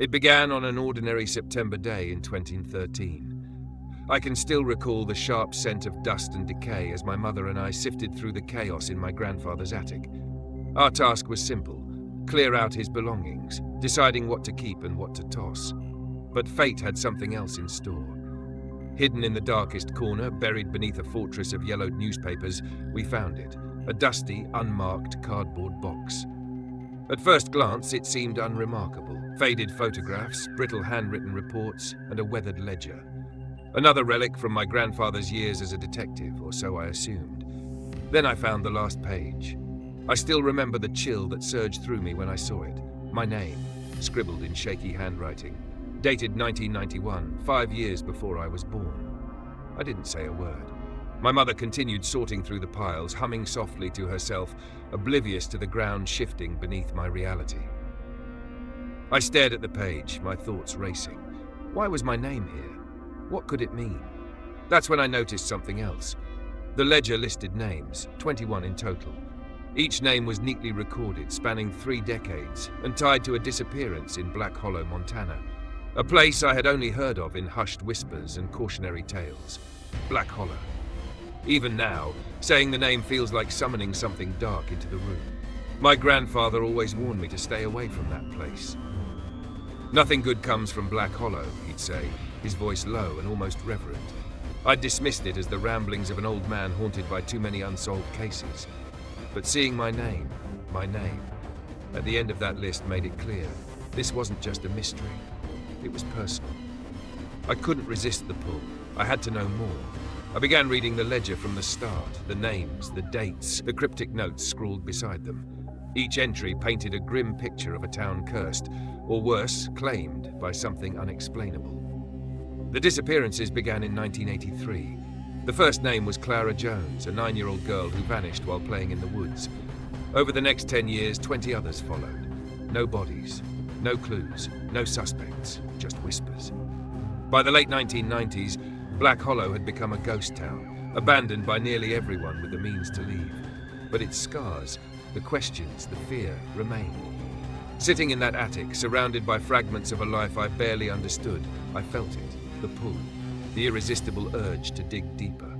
It began on an ordinary September day in 2013. I can still recall the sharp scent of dust and decay as my mother and I sifted through the chaos in my grandfather's attic. Our task was simple: clear out his belongings, deciding what to keep and what to toss. But fate had something else in store. Hidden in the darkest corner, buried beneath a fortress of yellowed newspapers, we found it, a dusty, unmarked cardboard box. At first glance, it seemed unremarkable. Faded photographs, brittle handwritten reports, and a weathered ledger. Another relic from my grandfather's years as a detective, or so I assumed. Then I found the last page. I still remember the chill that surged through me when I saw it. My name, scribbled in shaky handwriting, dated 1991, 5 years before I was born. I didn't say a word. My mother continued sorting through the piles, humming softly to herself, oblivious to the ground shifting beneath my reality. I stared at the page, my thoughts racing. Why was my name here? What could it mean? That's when I noticed something else. The ledger listed names, 21 in total. Each name was neatly recorded, spanning 3 decades, and tied to a disappearance in Black Hollow, Montana. A place I had only heard of in hushed whispers and cautionary tales. Black Hollow. Even now, saying the name feels like summoning something dark into the room. My grandfather always warned me to stay away from that place. Nothing good comes from Black Hollow, he'd say, his voice low and almost reverent. I'd dismissed it as the ramblings of an old man haunted by too many unsolved cases. But seeing my name, at the end of that list made it clear. This wasn't just a mystery. It was personal. I couldn't resist the pull. I had to know more. I began reading the ledger from the start, the names, the dates, the cryptic notes scrawled beside them. Each entry painted a grim picture of a town cursed, or worse, claimed by something unexplainable. The disappearances began in 1983. The first name was Clara Jones, a 9-year-old girl who vanished while playing in the woods. Over the next 10 years, 20 others followed. No bodies, no clues, no suspects, just whispers. By the late 1990s, Black Hollow had become a ghost town, abandoned by nearly everyone with the means to leave. But its scars, the questions, the fear, remained. Sitting in that attic, surrounded by fragments of a life I barely understood, I felt it, the pull, the irresistible urge to dig deeper.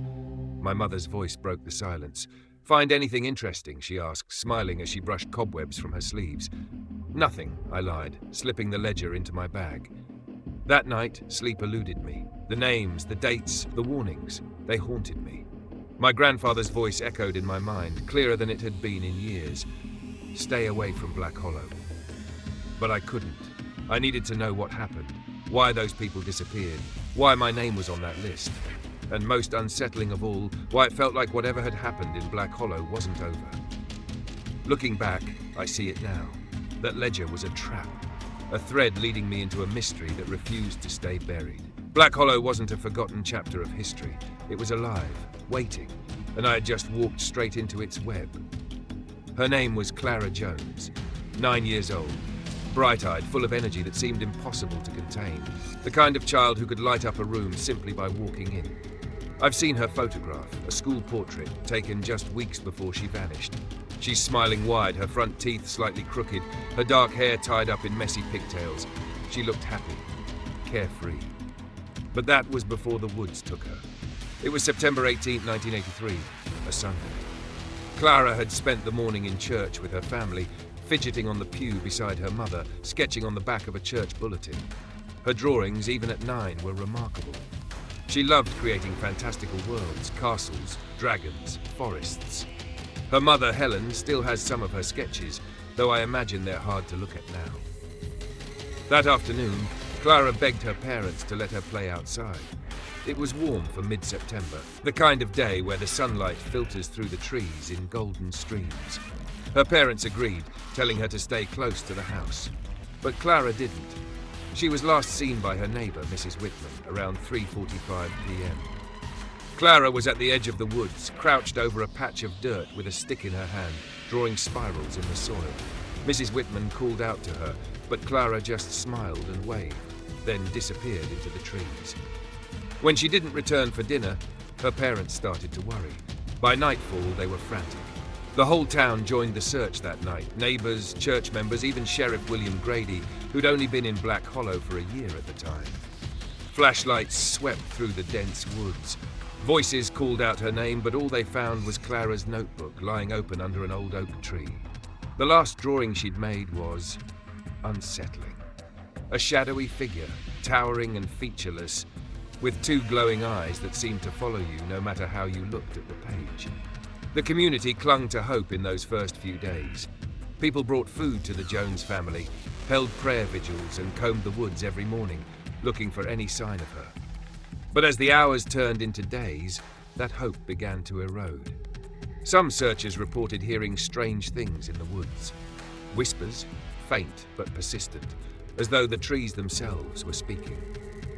My mother's voice broke the silence. "Find anything interesting?" she asked, smiling as she brushed cobwebs from her sleeves. "Nothing," I lied, slipping the ledger into my bag. That night, sleep eluded me. The names, the dates, the warnings, they haunted me. My grandfather's voice echoed in my mind, clearer than it had been in years. Stay away from Black Hollow. But I couldn't. I needed to know what happened, why those people disappeared, why my name was on that list. And most unsettling of all, why it felt like whatever had happened in Black Hollow wasn't over. Looking back, I see it now. That ledger was a trap. A thread leading me into a mystery that refused to stay buried. Black Hollow wasn't a forgotten chapter of history. It was alive, waiting, and I had just walked straight into its web. Her name was Clara Jones, 9 years old, bright-eyed, full of energy that seemed impossible to contain, the kind of child who could light up a room simply by walking in. I've seen her photograph, a school portrait taken just weeks before she vanished. She's smiling wide, her front teeth slightly crooked, her dark hair tied up in messy pigtails. She looked happy, carefree. But that was before the woods took her. It was September 18, 1983, a Sunday. Clara had spent the morning in church with her family, fidgeting on the pew beside her mother, sketching on the back of a church bulletin. Her drawings, even at 9, were remarkable. She loved creating fantastical worlds, castles, dragons, forests. Her mother, Helen, still has some of her sketches, though I imagine they're hard to look at now. That afternoon, Clara begged her parents to let her play outside. It was warm for mid-September, the kind of day where the sunlight filters through the trees in golden streams. Her parents agreed, telling her to stay close to the house. But Clara didn't. She was last seen by her neighbor, Mrs. Whitman, around 3:45 p.m. Clara was at the edge of the woods, crouched over a patch of dirt with a stick in her hand, drawing spirals in the soil. Mrs. Whitman called out to her, but Clara just smiled and waved, then disappeared into the trees. When she didn't return for dinner, her parents started to worry. By nightfall, they were frantic. The whole town joined the search that night. Neighbors, church members, even Sheriff William Grady, who'd only been in Black Hollow for a year at the time. Flashlights swept through the dense woods. Voices called out her name, but all they found was Clara's notebook lying open under an old oak tree. The last drawing she'd made was unsettling. A shadowy figure, towering and featureless, with two glowing eyes that seemed to follow you no matter how you looked at the page. The community clung to hope in those first few days. People brought food to the Jones family, held prayer vigils, and combed the woods every morning, looking for any sign of her. But as the hours turned into days, that hope began to erode. Some searchers reported hearing strange things in the woods. Whispers, faint but persistent, as though the trees themselves were speaking.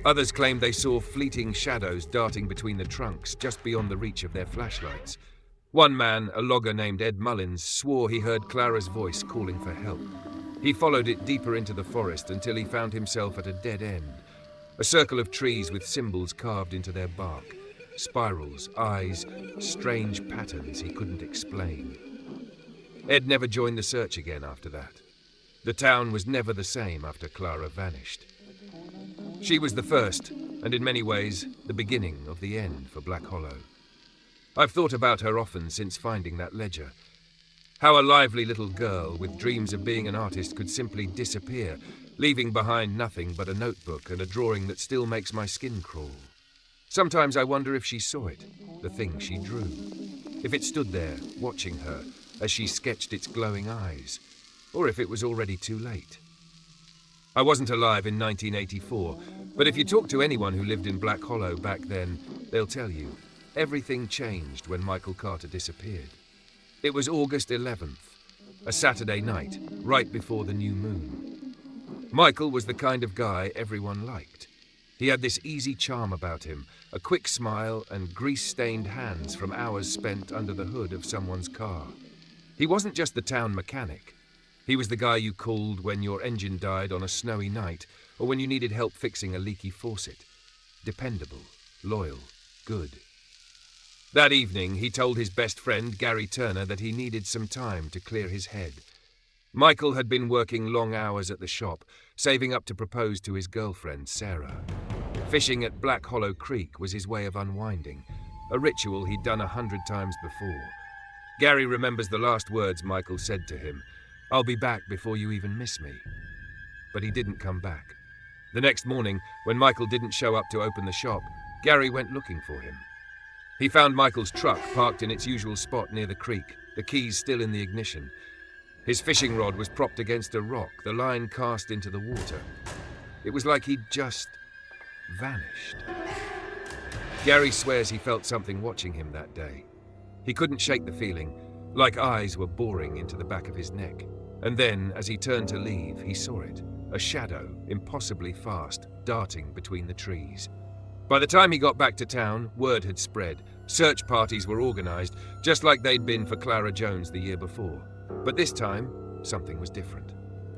Others claimed they saw fleeting shadows darting between the trunks just beyond the reach of their flashlights. One man, a logger named Ed Mullins, swore he heard Clara's voice calling for help. He followed it deeper into the forest until he found himself at a dead end. A circle of trees with symbols carved into their bark. Spirals, eyes, strange patterns he couldn't explain. Ed never joined the search again after that. The town was never the same after Clara vanished. She was the first, and in many ways, the beginning of the end for Black Hollow. I've thought about her often since finding that ledger. How a lively little girl with dreams of being an artist could simply disappear, leaving behind nothing but a notebook and a drawing that still makes my skin crawl. Sometimes I wonder if she saw it, the thing she drew. If it stood there, watching her, as she sketched its glowing eyes, or if it was already too late. I wasn't alive in 1984, but if you talk to anyone who lived in Black Hollow back then, they'll tell you everything changed when Michael Carter disappeared. It was August 11th, a Saturday night, right before the new moon. Michael was the kind of guy everyone liked. He had this easy charm about him, a quick smile and grease-stained hands from hours spent under the hood of someone's car. He wasn't just the town mechanic. He was the guy you called when your engine died on a snowy night or when you needed help fixing a leaky faucet. Dependable, loyal, good. That evening, he told his best friend, Gary Turner, that he needed some time to clear his head. Michael had been working long hours at the shop, saving up to propose to his girlfriend, Sarah. Fishing at Black Hollow Creek was his way of unwinding, a ritual he'd done 100 times before. Gary remembers the last words Michael said to him, "I'll be back before you even miss me." But he didn't come back. The next morning, when Michael didn't show up to open the shop, Gary went looking for him. He found Michael's truck parked in its usual spot near the creek, the keys still in the ignition. His fishing rod was propped against a rock, the line cast into the water. It was like he'd just vanished. Gary swears he felt something watching him that day. He couldn't shake the feeling, like eyes were boring into the back of his neck. And then, as he turned to leave, he saw it, a shadow, impossibly fast, darting between the trees. By the time he got back to town, word had spread. Search parties were organized, just like they'd been for Clara Jones the year before. But this time, something was different.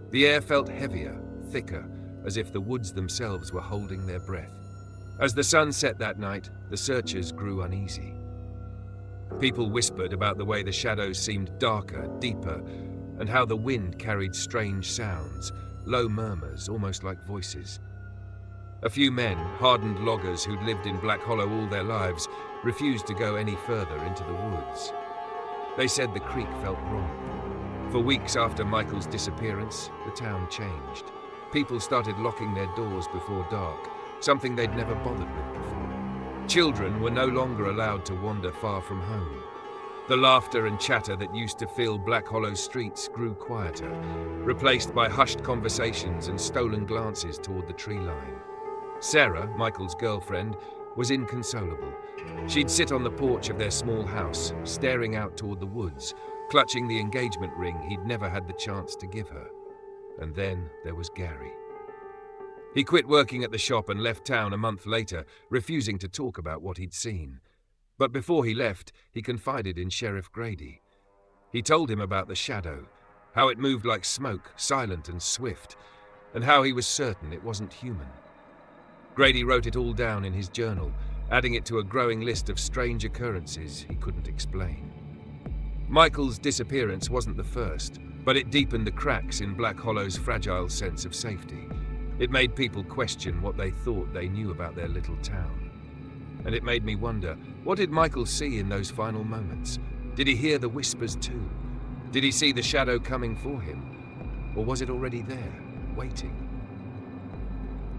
The air felt heavier, thicker, as if the woods themselves were holding their breath. As the sun set that night, the searchers grew uneasy. People whispered about the way the shadows seemed darker, deeper, and how the wind carried strange sounds, low murmurs, almost like voices. A few men, hardened loggers who'd lived in Black Hollow all their lives, refused to go any further into the woods. They said the creek felt wrong. For weeks after Michael's disappearance, the town changed. People started locking their doors before dark, something they'd never bothered with before. Children were no longer allowed to wander far from home. The laughter and chatter that used to fill Black Hollow streets grew quieter, replaced by hushed conversations and stolen glances toward the tree line. Sarah, Michael's girlfriend, was inconsolable. She'd sit on the porch of their small house, staring out toward the woods, clutching the engagement ring he'd never had the chance to give her. And then there was Gary. He quit working at the shop and left town a month later, refusing to talk about what he'd seen. But before he left, he confided in Sheriff Grady. He told him about the shadow, how it moved like smoke, silent and swift, and how he was certain it wasn't human. Grady wrote it all down in his journal, adding it to a growing list of strange occurrences he couldn't explain. Michael's disappearance wasn't the first, but it deepened the cracks in Black Hollow's fragile sense of safety. It made people question what they thought they knew about their little town. And it made me wonder, what did Michael see in those final moments? Did he hear the whispers too? Did he see the shadow coming for him? Or was it already there, waiting?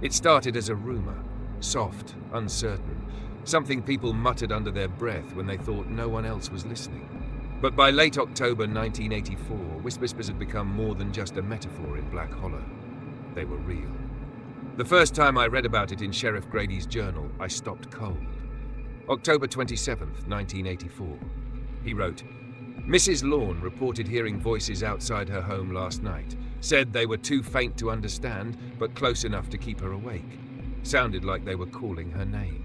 It started as a rumor, soft, uncertain, something people muttered under their breath when they thought no one else was listening. But by late October 1984, whispers had become more than just a metaphor in Black Hollow. They were real. The first time I read about it in Sheriff Grady's journal, I stopped cold. October 27th, 1984. He wrote, Mrs. Lorne reported hearing voices outside her home last night. Said they were too faint to understand, but close enough to keep her awake. Sounded like they were calling her name.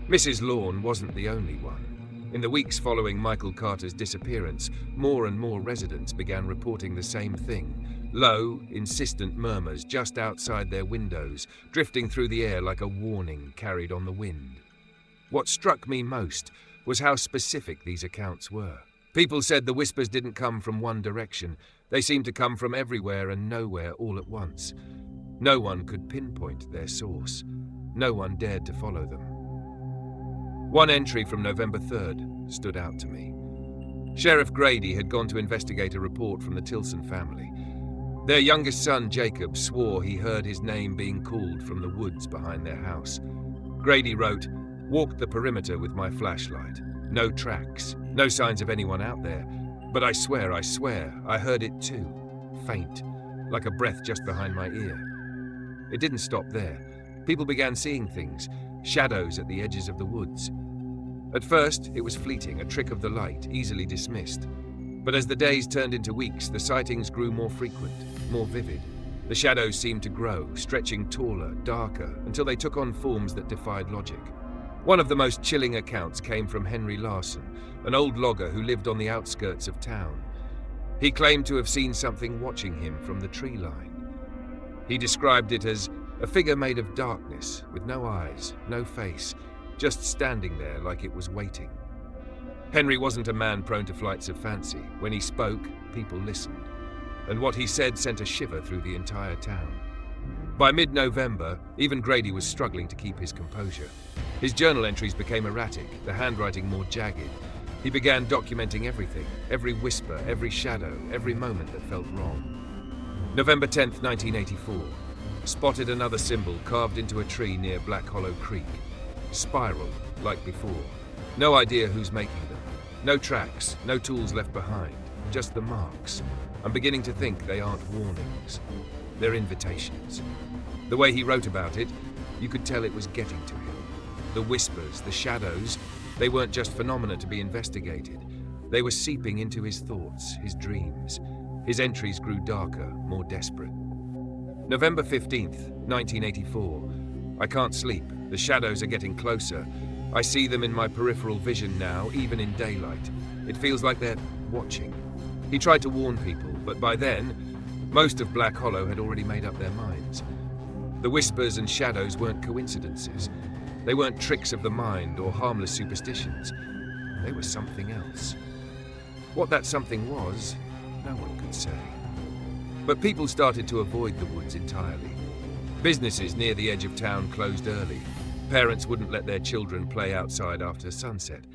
Mrs. Lorne wasn't the only one. In the weeks following Michael Carter's disappearance, more and more residents began reporting the same thing. Low, insistent murmurs just outside their windows, drifting through the air like a warning carried on the wind. What struck me most was how specific these accounts were. People said the whispers didn't come from one direction. They seemed to come from everywhere and nowhere all at once. No one could pinpoint their source. No one dared to follow them. One entry from November 3rd stood out to me. Sheriff Grady had gone to investigate a report from the Tilson family. Their youngest son, Jacob, swore he heard his name being called from the woods behind their house. Grady wrote, "Walked the perimeter with my flashlight. No tracks, no signs of anyone out there. But I swear, I heard it too. Faint, like a breath just behind my ear." It didn't stop there. People began seeing things, shadows at the edges of the woods. At first, it was fleeting, a trick of the light, easily dismissed. But as the days turned into weeks, the sightings grew more frequent, more vivid. The shadows seemed to grow, stretching taller, darker, until they took on forms that defied logic. One of the most chilling accounts came from Henry Larson, an old logger who lived on the outskirts of town. He claimed to have seen something watching him from the tree line. He described it as a figure made of darkness, with no eyes, no face, just standing there like it was waiting. Henry wasn't a man prone to flights of fancy. When he spoke, people listened. And what he said sent a shiver through the entire town. By mid-November, even Grady was struggling to keep his composure. His journal entries became erratic, the handwriting more jagged. He began documenting everything, every whisper, every shadow, every moment that felt wrong. November 10th, 1984. Spotted another symbol carved into a tree near Black Hollow Creek. Spiral, like before. No idea who's making them. No tracks, no tools left behind, just the marks. I'm beginning to think they aren't warnings. They're invitations. The way he wrote about it, you could tell it was getting to him. The whispers, the shadows, they weren't just phenomena to be investigated. They were seeping into his thoughts, his dreams. His entries grew darker, more desperate. November 15th, 1984. I can't sleep. The shadows are getting closer. I see them in my peripheral vision now, even in daylight. It feels like they're watching. He tried to warn people, but by then, most of Black Hollow had already made up their minds. The whispers and shadows weren't coincidences. They weren't tricks of the mind or harmless superstitions. They were something else. What that something was, no one could say. But people started to avoid the woods entirely. Businesses near the edge of town closed early. Parents wouldn't let their children play outside after sunset.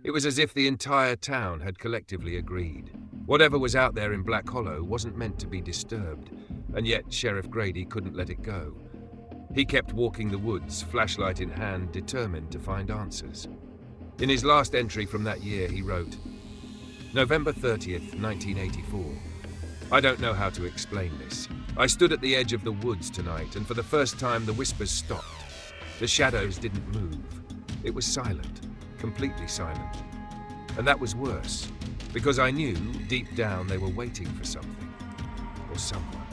It was as if the entire town had collectively agreed. Whatever was out there in Black Hollow wasn't meant to be disturbed, and yet Sheriff Grady couldn't let it go. He kept walking the woods, flashlight in hand, determined to find answers. In his last entry from that year, he wrote, November 30th, 1984. I don't know how to explain this. I stood at the edge of the woods tonight, and for the first time the whispers stopped. The shadows didn't move. It was silent, completely silent. And that was worse, because I knew, deep down, they were waiting for something, or someone.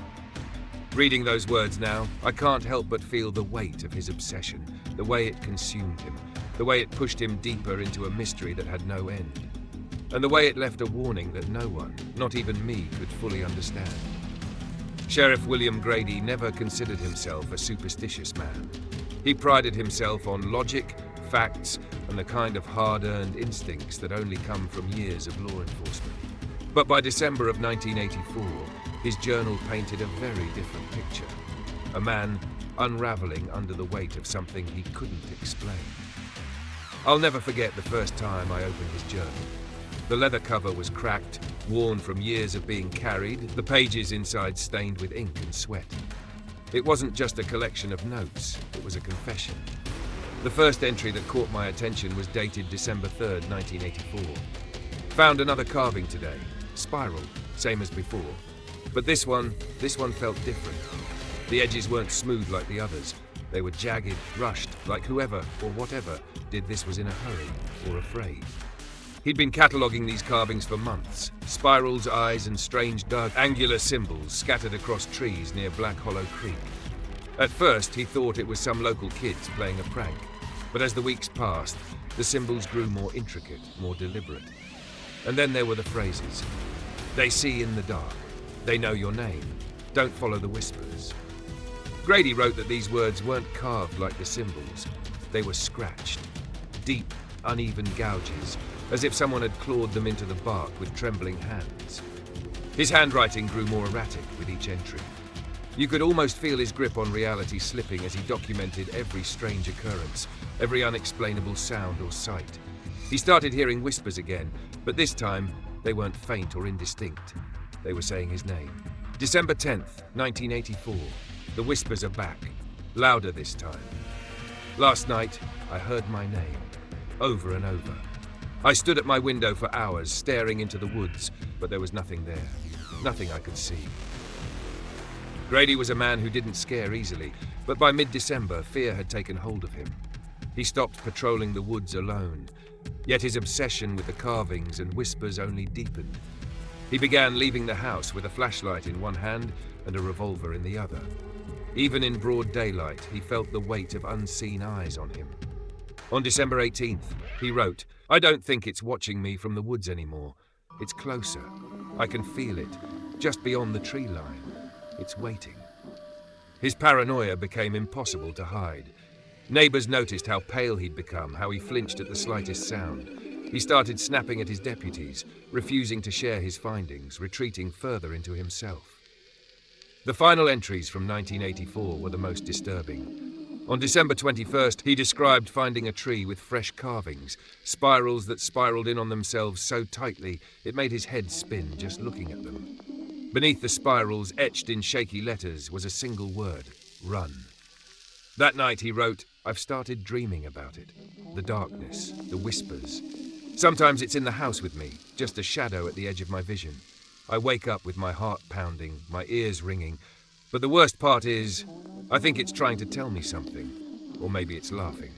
Reading those words now, I can't help but feel the weight of his obsession, the way it consumed him, the way it pushed him deeper into a mystery that had no end, and the way it left a warning that no one, not even me, could fully understand. Sheriff William Grady never considered himself a superstitious man. He prided himself on logic, facts, and the kind of hard-earned instincts that only come from years of law enforcement. But by December of 1984, his journal painted a very different picture. A man unraveling under the weight of something he couldn't explain. I'll never forget the first time I opened his journal. The leather cover was cracked, worn from years of being carried, the pages inside stained with ink and sweat. It wasn't just a collection of notes, it was a confession. The first entry that caught my attention was dated December 3rd, 1984. Found another carving today, spiral, same as before. But this one felt different. The edges weren't smooth like the others. They were jagged, rushed, like whoever or whatever did this was in a hurry or afraid. He'd been cataloguing these carvings for months. Spirals, eyes, and strange dark angular symbols scattered across trees near Black Hollow Creek. At first, he thought it was some local kids playing a prank. But as the weeks passed, the symbols grew more intricate, more deliberate. And then there were the phrases. They see in the dark. They know your name. Don't follow the whispers. Grady wrote that these words weren't carved like the symbols. They were scratched. Deep, uneven gouges, as if someone had clawed them into the bark with trembling hands. His handwriting grew more erratic with each entry. You could almost feel his grip on reality slipping as he documented every strange occurrence, every unexplainable sound or sight. He started hearing whispers again, but this time they weren't faint or indistinct. They were saying his name. December 10th, 1984. The whispers are back, louder this time. Last night, I heard my name, over and over. I stood at my window for hours, staring into the woods, but there was nothing there, nothing I could see. Grady was a man who didn't scare easily, but by mid-December, fear had taken hold of him. He stopped patrolling the woods alone, yet his obsession with the carvings and whispers only deepened. He began leaving the house with a flashlight in one hand and a revolver in the other. Even in broad daylight, he felt the weight of unseen eyes on him. On December 18th, he wrote, "I don't think it's watching me from the woods anymore. It's closer. I can feel it, just beyond the tree line. It's waiting." His paranoia became impossible to hide. Neighbors noticed how pale he'd become, how he flinched at the slightest sound. He started snapping at his deputies, refusing to share his findings, retreating further into himself. The final entries from 1984 were the most disturbing. On December 21st, he described finding a tree with fresh carvings, spirals that spiraled in on themselves so tightly it made his head spin just looking at them. Beneath the spirals, etched in shaky letters, was a single word: run. That night he wrote, "I've started dreaming about it. The darkness, the whispers. Sometimes it's in the house with me, just a shadow at the edge of my vision. I wake up with my heart pounding, my ears ringing. But the worst part is, I think it's trying to tell me something. Or maybe it's laughing."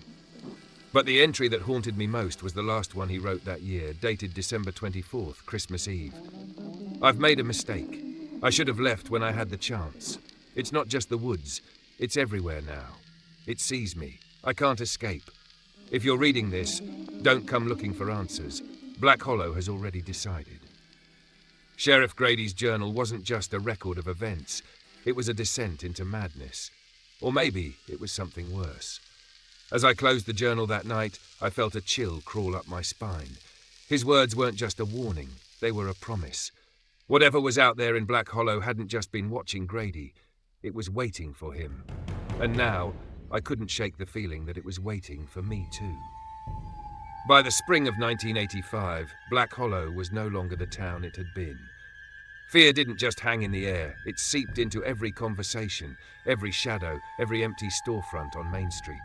But the entry that haunted me most was the last one he wrote that year, dated December 24th, Christmas Eve. "I've made a mistake. I should have left when I had the chance. It's not just the woods. It's everywhere now. It sees me. I can't escape. If you're reading this, don't come looking for answers. Black Hollow has already decided." Sheriff Grady's journal wasn't just a record of events. It was a descent into madness. Or maybe it was something worse. As I closed the journal that night, I felt a chill crawl up my spine. His words weren't just a warning, they were a promise. Whatever was out there in Black Hollow hadn't just been watching Grady. It was waiting for him. And now, I couldn't shake the feeling that it was waiting for me too. By the spring of 1985, Black Hollow was no longer the town it had been. Fear didn't just hang in the air, it seeped into every conversation, every shadow, every empty storefront on Main Street.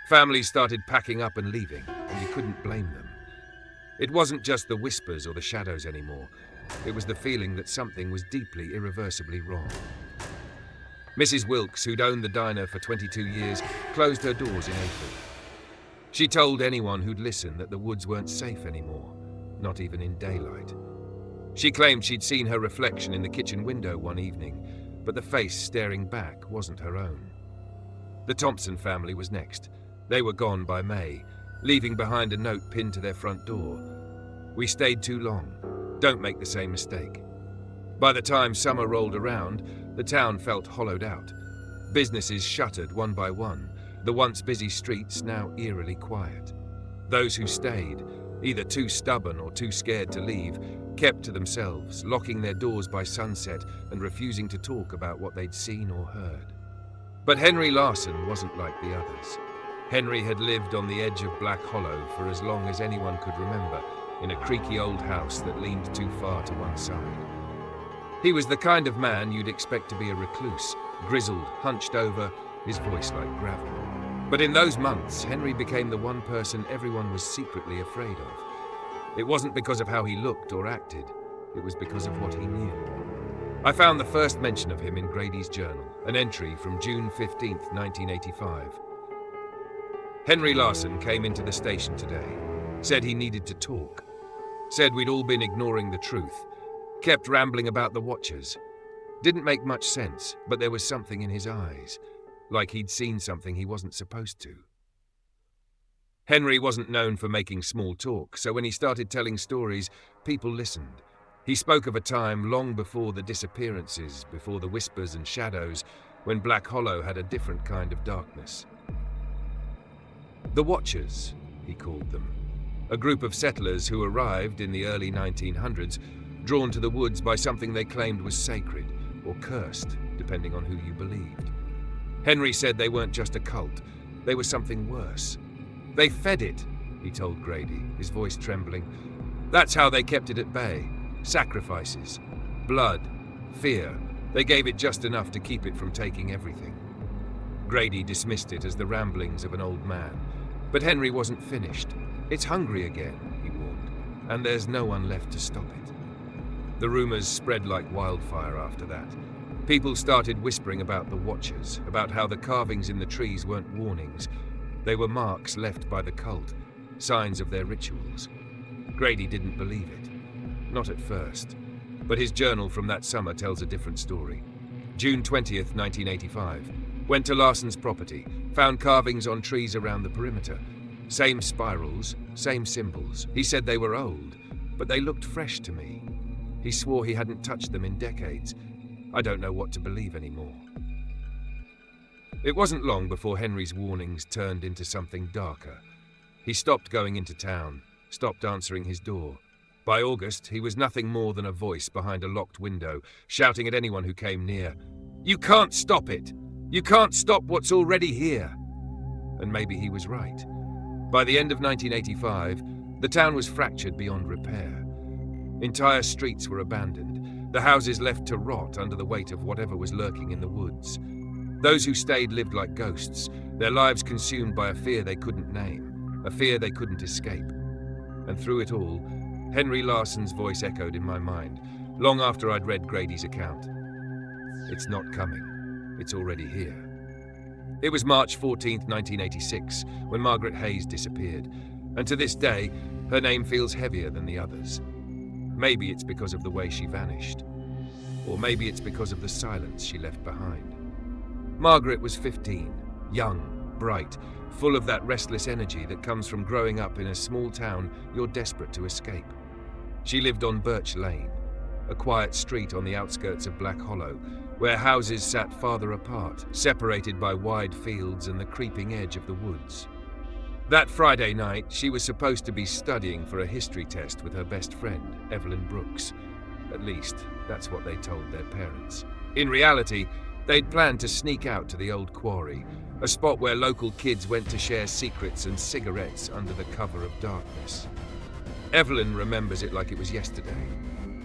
Families started packing up and leaving, and you couldn't blame them. It wasn't just the whispers or the shadows anymore. It was the feeling that something was deeply, irreversibly wrong. Mrs. Wilkes, who'd owned the diner for 22 years, closed her doors in April. She told anyone who'd listen that the woods weren't safe anymore, not even in daylight. She claimed she'd seen her reflection in the kitchen window one evening, but the face staring back wasn't her own. The Thompson family was next. They were gone by May, leaving behind a note pinned to their front door. "We stayed too long. Don't make the same mistake." By the time summer rolled around, the town felt hollowed out. Businesses shuttered one by one. The once busy streets now eerily quiet. Those who stayed, either too stubborn or too scared to leave, kept to themselves, locking their doors by sunset and refusing to talk about what they'd seen or heard. But Henry Larson wasn't like the others. Henry had lived on the edge of Black Hollow for as long as anyone could remember, in a creaky old house that leaned too far to one side. He was the kind of man you'd expect to be a recluse, grizzled, hunched over, his voice like gravel. But in those months, Henry became the one person everyone was secretly afraid of. It wasn't because of how he looked or acted, it was because of what he knew. I found the first mention of him in Grady's journal, an entry from June 15th, 1985. Henry Larson came into the station today, said he needed to talk, said we'd all been ignoring the truth, kept rambling about the Watchers. Didn't make much sense, but there was something in his eyes, like he'd seen something he wasn't supposed to. Henry wasn't known for making small talk, so when he started telling stories, people listened. He spoke of a time long before the disappearances, before the whispers and shadows, when Black Hollow had a different kind of darkness. The Watchers, he called them. A group of settlers who arrived in the early 1900s, drawn to the woods by something they claimed was sacred, or cursed, depending on who you believed. Henry said they weren't just a cult, they were something worse. They fed it, he told Grady, his voice trembling. That's how they kept it at bay. Sacrifices, blood, fear. They gave it just enough to keep it from taking everything. Grady dismissed it as the ramblings of an old man. But Henry wasn't finished. It's hungry again, he warned, and there's no one left to stop it. The rumors spread like wildfire after that. People started whispering about the Watchers, about how the carvings in the trees weren't warnings. They were marks left by the cult, signs of their rituals. Grady didn't believe it. Not at first. But his journal from that summer tells a different story. June 20th, 1985. Went to Larson's property, found carvings on trees around the perimeter. Same spirals, same symbols. He said they were old, but they looked fresh to me. He swore he hadn't touched them in decades. I don't know what to believe anymore. It wasn't long before Henry's warnings turned into something darker. He stopped going into town, stopped answering his door. By August, he was nothing more than a voice behind a locked window, shouting at anyone who came near. You can't stop it! You can't stop what's already here! And maybe he was right. By the end of 1985, the town was fractured beyond repair. Entire streets were abandoned, the houses left to rot under the weight of whatever was lurking in the woods. Those who stayed lived like ghosts, their lives consumed by a fear they couldn't name, a fear they couldn't escape. And through it all, Henry Larson's voice echoed in my mind, long after I'd read Grady's account. It's not coming. It's already here. It was March 14th, 1986, when Margaret Hayes disappeared, and to this day, her name feels heavier than the others. Maybe it's because of the way she vanished, or maybe it's because of the silence she left behind. Margaret was 15, young, bright, full of that restless energy that comes from growing up in a small town you're desperate to escape. She lived on Birch Lane, a quiet street on the outskirts of Black Hollow, where houses sat farther apart, separated by wide fields and the creeping edge of the woods. That Friday night, she was supposed to be studying for a history test with her best friend, Evelyn Brooks. At least, that's what they told their parents. In reality, they'd planned to sneak out to the old quarry, a spot where local kids went to share secrets and cigarettes under the cover of darkness. Evelyn remembers it like it was yesterday.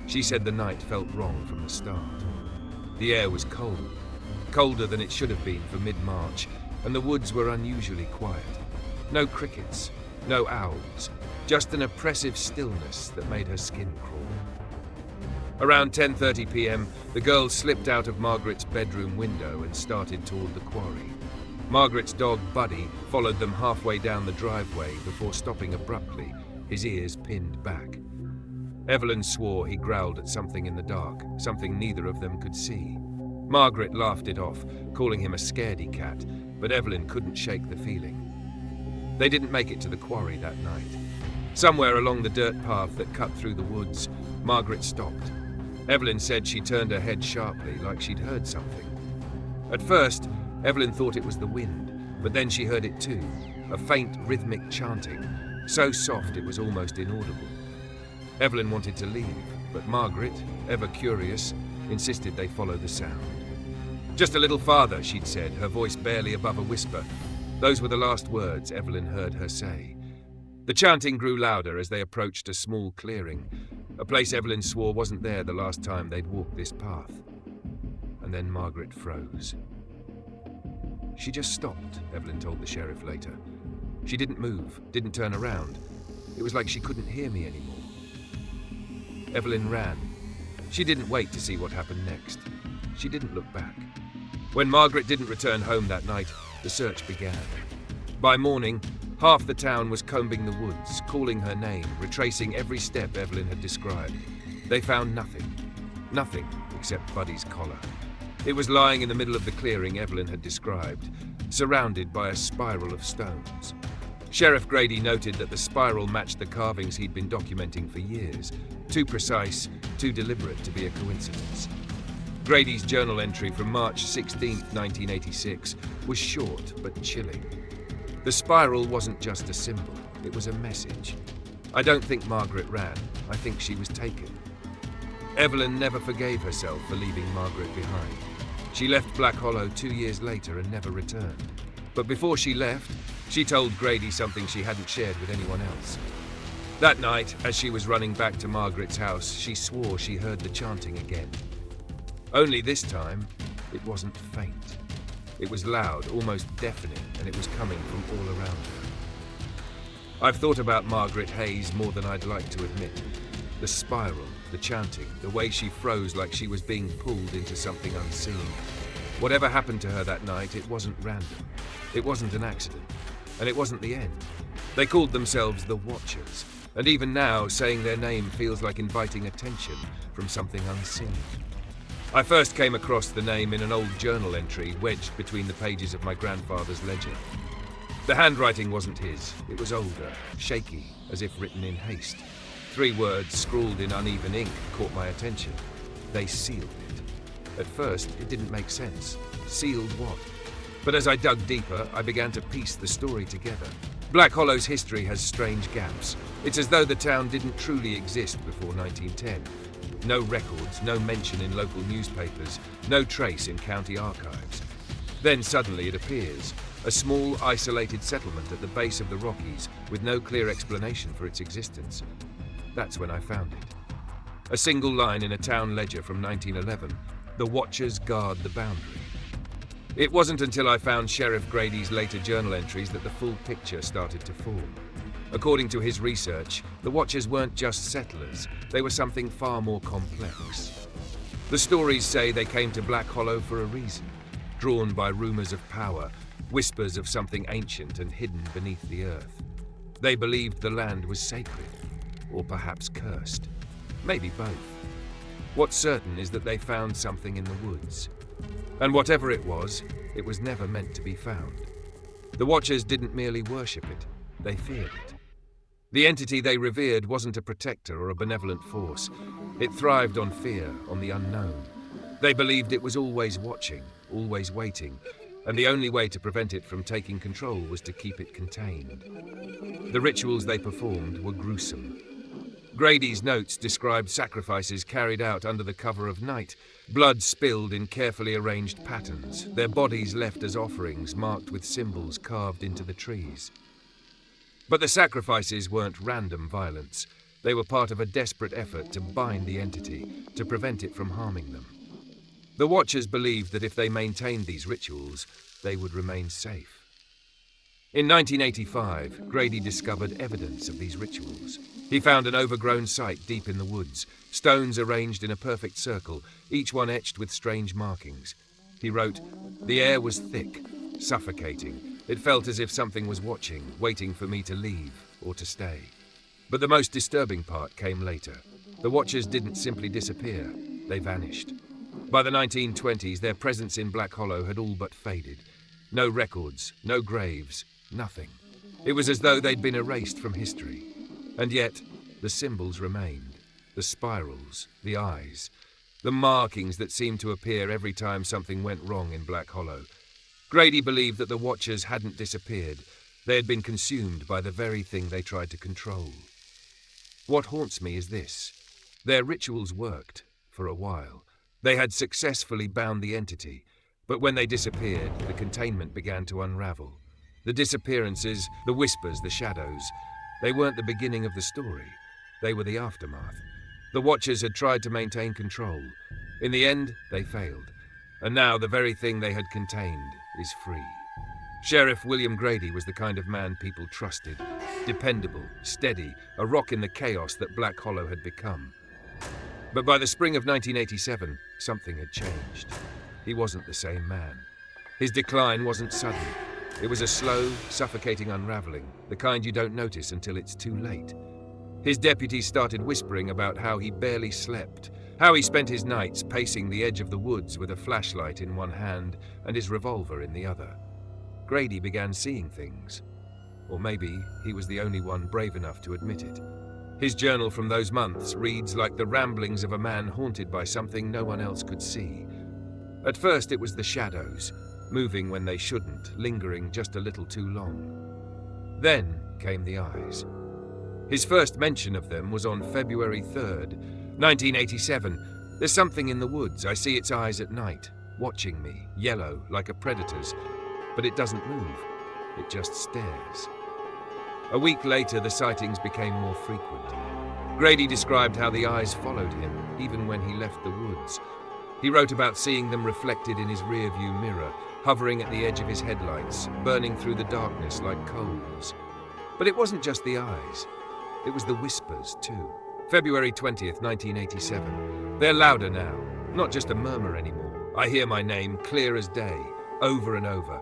She said the night felt wrong from the start. The air was cold, colder than it should have been for mid-March, and the woods were unusually quiet. No crickets, no owls, just an oppressive stillness that made her skin crawl. Around 10:30 p.m., the girls slipped out of Margaret's bedroom window and started toward the quarry. Margaret's dog, Buddy, followed them halfway down the driveway before stopping abruptly, his ears pinned back. Evelyn swore he growled at something in the dark, something neither of them could see. Margaret laughed it off, calling him a scaredy cat, but Evelyn couldn't shake the feeling. They didn't make it to the quarry that night. Somewhere along the dirt path that cut through the woods, Margaret stopped. Evelyn said she turned her head sharply, like she'd heard something. At first, Evelyn thought it was the wind, But then she heard it too, a faint rhythmic chanting, so soft it was almost inaudible. Evelyn wanted to leave, but Margaret, ever curious, insisted they follow the sound. "Just a little farther," she'd said, her voice barely above a whisper. Those were the last words Evelyn heard her say. The chanting grew louder as they approached a small clearing, a place Evelyn swore wasn't there the last time they'd walked this path. And then Margaret froze. She just stopped, Evelyn told the sheriff later. She didn't move, didn't turn around. It was like she couldn't hear me anymore. Evelyn ran. She didn't wait to see what happened next. She didn't look back. When Margaret didn't return home that night, the search began. By morning, half the town was combing the woods, calling her name, retracing every step Evelyn had described. They found nothing. Nothing except Buddy's collar. It was lying in the middle of the clearing Evelyn had described, surrounded by a spiral of stones. Sheriff Grady noted that the spiral matched the carvings he'd been documenting for years. Too precise, too deliberate to be a coincidence. Grady's journal entry from March 16, 1986 was short but chilling. The spiral wasn't just a symbol, it was a message. "I don't think Margaret ran, I think she was taken." Evelyn never forgave herself for leaving Margaret behind. She left Black Hollow 2 years later and never returned. But before she left, she told Grady something she hadn't shared with anyone else. That night, as she was running back to Margaret's house, she swore she heard the chanting again. Only this time, it wasn't faint. It was loud, almost deafening, and it was coming from all around her. I've thought about Margaret Hayes more than I'd like to admit. The spiral, the chanting, the way she froze like she was being pulled into something unseen. Whatever happened to her that night, it wasn't random. It wasn't an accident. And it wasn't the end. They called themselves the Watchers. And even now, saying their name feels like inviting attention from something unseen. I first came across the name in an old journal entry wedged between the pages of my grandfather's ledger. The handwriting wasn't his. It was older, shaky, as if written in haste. 3 words scrawled in uneven ink caught my attention. They sealed it. At first, it didn't make sense. Sealed what? But as I dug deeper, I began to piece the story together. Black Hollow's history has strange gaps. It's as though the town didn't truly exist before 1910. No records, no mention in local newspapers, no trace in county archives. Then suddenly it appears, a small, isolated settlement at the base of the Rockies with no clear explanation for its existence. That's when I found it. A single line in a town ledger from 1911, "The Watchers guard the boundary." It wasn't until I found Sheriff Grady's later journal entries that the full picture started to form. According to his research, the Watchers weren't just settlers, they were something far more complex. The stories say they came to Black Hollow for a reason, drawn by rumors of power, whispers of something ancient and hidden beneath the earth. They believed the land was sacred, or perhaps cursed. Maybe both. What's certain is that they found something in the woods. And whatever it was never meant to be found. The Watchers didn't merely worship it, they feared it. The entity they revered wasn't a protector or a benevolent force. It thrived on fear, on the unknown. They believed it was always watching, always waiting, and the only way to prevent it from taking control was to keep it contained. The rituals they performed were gruesome. Grady's notes described sacrifices carried out under the cover of night, blood spilled in carefully arranged patterns, their bodies left as offerings marked with symbols carved into the trees. But the sacrifices weren't random violence. They were part of a desperate effort to bind the entity, to prevent it from harming them. The Watchers believed that if they maintained these rituals, they would remain safe. In 1985, Grady discovered evidence of these rituals. He found an overgrown site deep in the woods, stones arranged in a perfect circle, each one etched with strange markings. He wrote, "The air was thick, suffocating. It felt as if something was watching, waiting for me to leave or to stay." But the most disturbing part came later. The Watchers didn't simply disappear, they vanished. By the 1920s, their presence in Black Hollow had all but faded. No records, no graves, nothing. It was as though they'd been erased from history. And yet, the symbols remained. The spirals, the eyes, the markings that seemed to appear every time something went wrong in Black Hollow. Grady believed that the Watchers hadn't disappeared. They had been consumed by the very thing they tried to control. What haunts me is this. Their rituals worked, for a while. They had successfully bound the entity, but when they disappeared, the containment began to unravel. The disappearances, the whispers, the shadows, they weren't the beginning of the story. They were the aftermath. The Watchers had tried to maintain control. In the end, they failed. And now the very thing they had contained is free. Sheriff William Grady was the kind of man people trusted. Dependable, steady, a rock in the chaos that Black Hollow had become. But by the spring of 1987, something had changed. He wasn't the same man. His decline wasn't sudden. It was a slow, suffocating unraveling, the kind you don't notice until it's too late. His deputies started whispering about how he barely slept, how he spent his nights pacing the edge of the woods with a flashlight in one hand and his revolver in the other. Grady began seeing things. Or maybe he was the only one brave enough to admit it. His journal from those months reads like the ramblings of a man haunted by something no one else could see. At first it was the shadows, moving when they shouldn't, lingering just a little too long. Then came the eyes. His first mention of them was on February 3rd, 1987. There's something in the woods. I see its eyes at night, watching me, yellow, like a predator's. But it doesn't move. It just stares. A week later, the sightings became more frequent. Grady described how the eyes followed him, even when he left the woods. He wrote about seeing them reflected in his rearview mirror, hovering at the edge of his headlights, burning through the darkness like coals. But it wasn't just the eyes. It was the whispers, too. February 20th, 1987. They're louder now, not just a murmur anymore. I hear my name clear as day, over and over.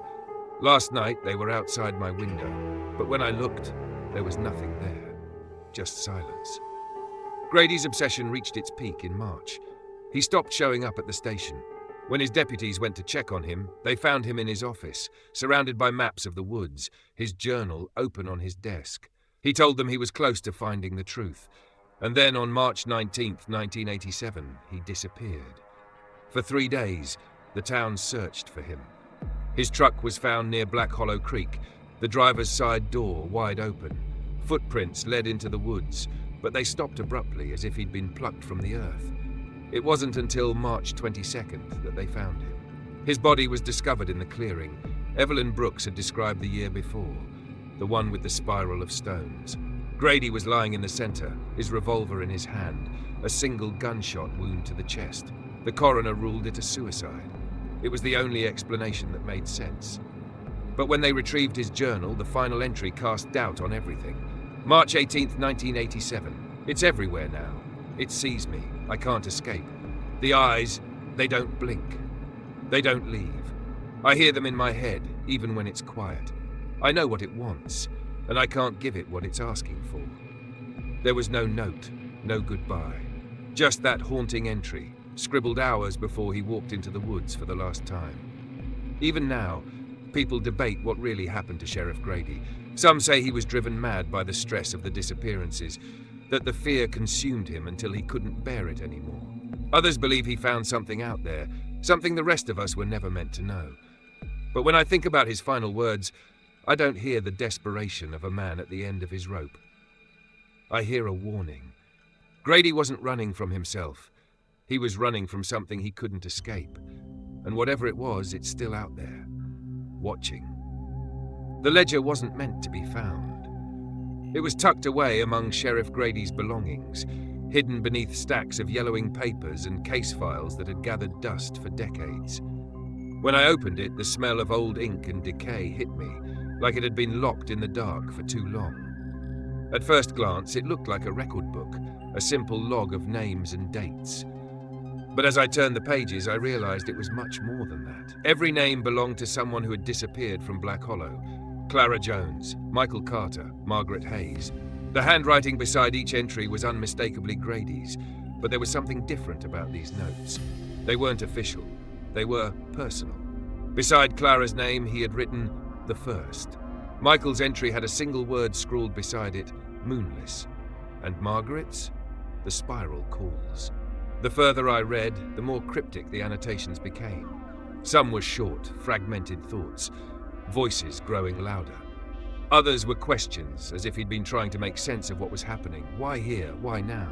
Last night, they were outside my window, but when I looked, there was nothing there. Just silence. Grady's obsession reached its peak in March. He stopped showing up at the station. When his deputies went to check on him, they found him in his office, surrounded by maps of the woods, his journal open on his desk. He told them he was close to finding the truth. And then on March 19th, 1987, he disappeared. For 3 days, the town searched for him. His truck was found near Black Hollow Creek, the driver's side door wide open. Footprints led into the woods, but they stopped abruptly as if he'd been plucked from the earth. It wasn't until March 22nd that they found him. His body was discovered in the clearing. Evelyn Brooks had described the year before, the one with the spiral of stones. Grady was lying in the center, his revolver in his hand, a single gunshot wound to the chest. The coroner ruled it a suicide. It was the only explanation that made sense. But when they retrieved his journal, the final entry cast doubt on everything. March 18th, 1987. It's everywhere now. It sees me. I can't escape. The eyes, they don't blink. They don't leave. I hear them in my head, even when it's quiet. I know what it wants, and I can't give it what it's asking for. There was no note, no goodbye. Just that haunting entry, scribbled hours before he walked into the woods for the last time. Even now, people debate what really happened to Sheriff Grady. Some say he was driven mad by the stress of the disappearances, that the fear consumed him until he couldn't bear it anymore. Others believe he found something out there, something the rest of us were never meant to know. But when I think about his final words, I don't hear the desperation of a man at the end of his rope. I hear a warning. Grady wasn't running from himself. He was running from something he couldn't escape. And whatever it was, it's still out there, watching. The ledger wasn't meant to be found. It was tucked away among Sheriff Grady's belongings, hidden beneath stacks of yellowing papers and case files that had gathered dust for decades. When I opened it, the smell of old ink and decay hit me, like it had been locked in the dark for too long. At first glance, it looked like a record book, a simple log of names and dates. But as I turned the pages, I realized it was much more than that. Every name belonged to someone who had disappeared from Black Hollow. Clara Jones, Michael Carter, Margaret Hayes. The handwriting beside each entry was unmistakably Grady's, but there was something different about these notes. They weren't official. They were personal. Beside Clara's name, he had written, "The First." Michael's entry had a single word scrawled beside it, "Moonless." And Margaret's, "The Spiral Calls." The further I read, the more cryptic the annotations became. Some were short, fragmented thoughts, voices growing louder. Others were questions, as if he'd been trying to make sense of what was happening. Why here? Why now?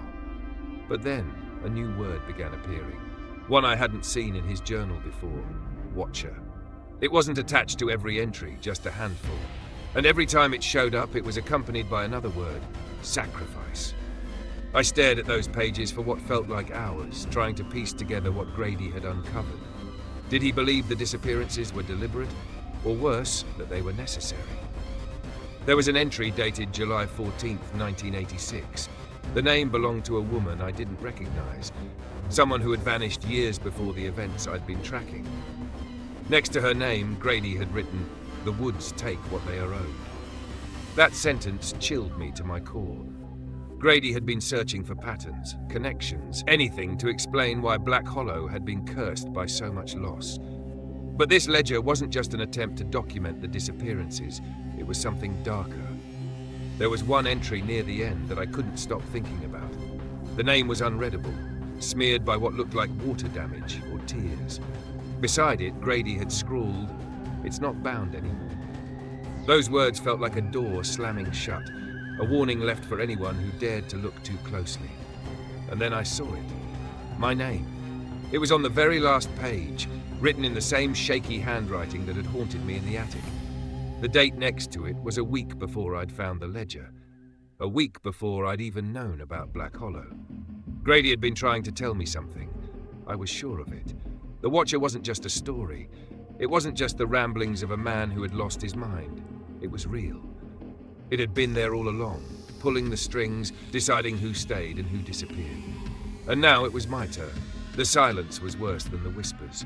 But then, a new word began appearing. One I hadn't seen in his journal before. Watcher. It wasn't attached to every entry, just a handful. And every time it showed up, it was accompanied by another word. Sacrifice. I stared at those pages for what felt like hours, trying to piece together what Grady had uncovered. Did he believe the disappearances were deliberate? Or worse, that they were necessary? There was an entry dated July 14th, 1986. The name belonged to a woman I didn't recognize, someone who had vanished years before the events I'd been tracking. Next to her name, Grady had written, "The woods take what they are owed." That sentence chilled me to my core. Grady had been searching for patterns, connections, anything to explain why Black Hollow had been cursed by so much loss. But this ledger wasn't just an attempt to document the disappearances, it was something darker. There was one entry near the end that I couldn't stop thinking about. The name was unreadable, smeared by what looked like water damage or tears. Beside it, Grady had scrawled, "It's not bound anymore." Those words felt like a door slamming shut, a warning left for anyone who dared to look too closely. And then I saw it. My name. It was on the very last page, written in the same shaky handwriting that had haunted me in the attic. The date next to it was a week before I'd found the ledger. A week before I'd even known about Black Hollow. Grady had been trying to tell me something. I was sure of it. The Watcher wasn't just a story. It wasn't just the ramblings of a man who had lost his mind. It was real. It had been there all along, pulling the strings, deciding who stayed and who disappeared. And now it was my turn. The silence was worse than the whispers.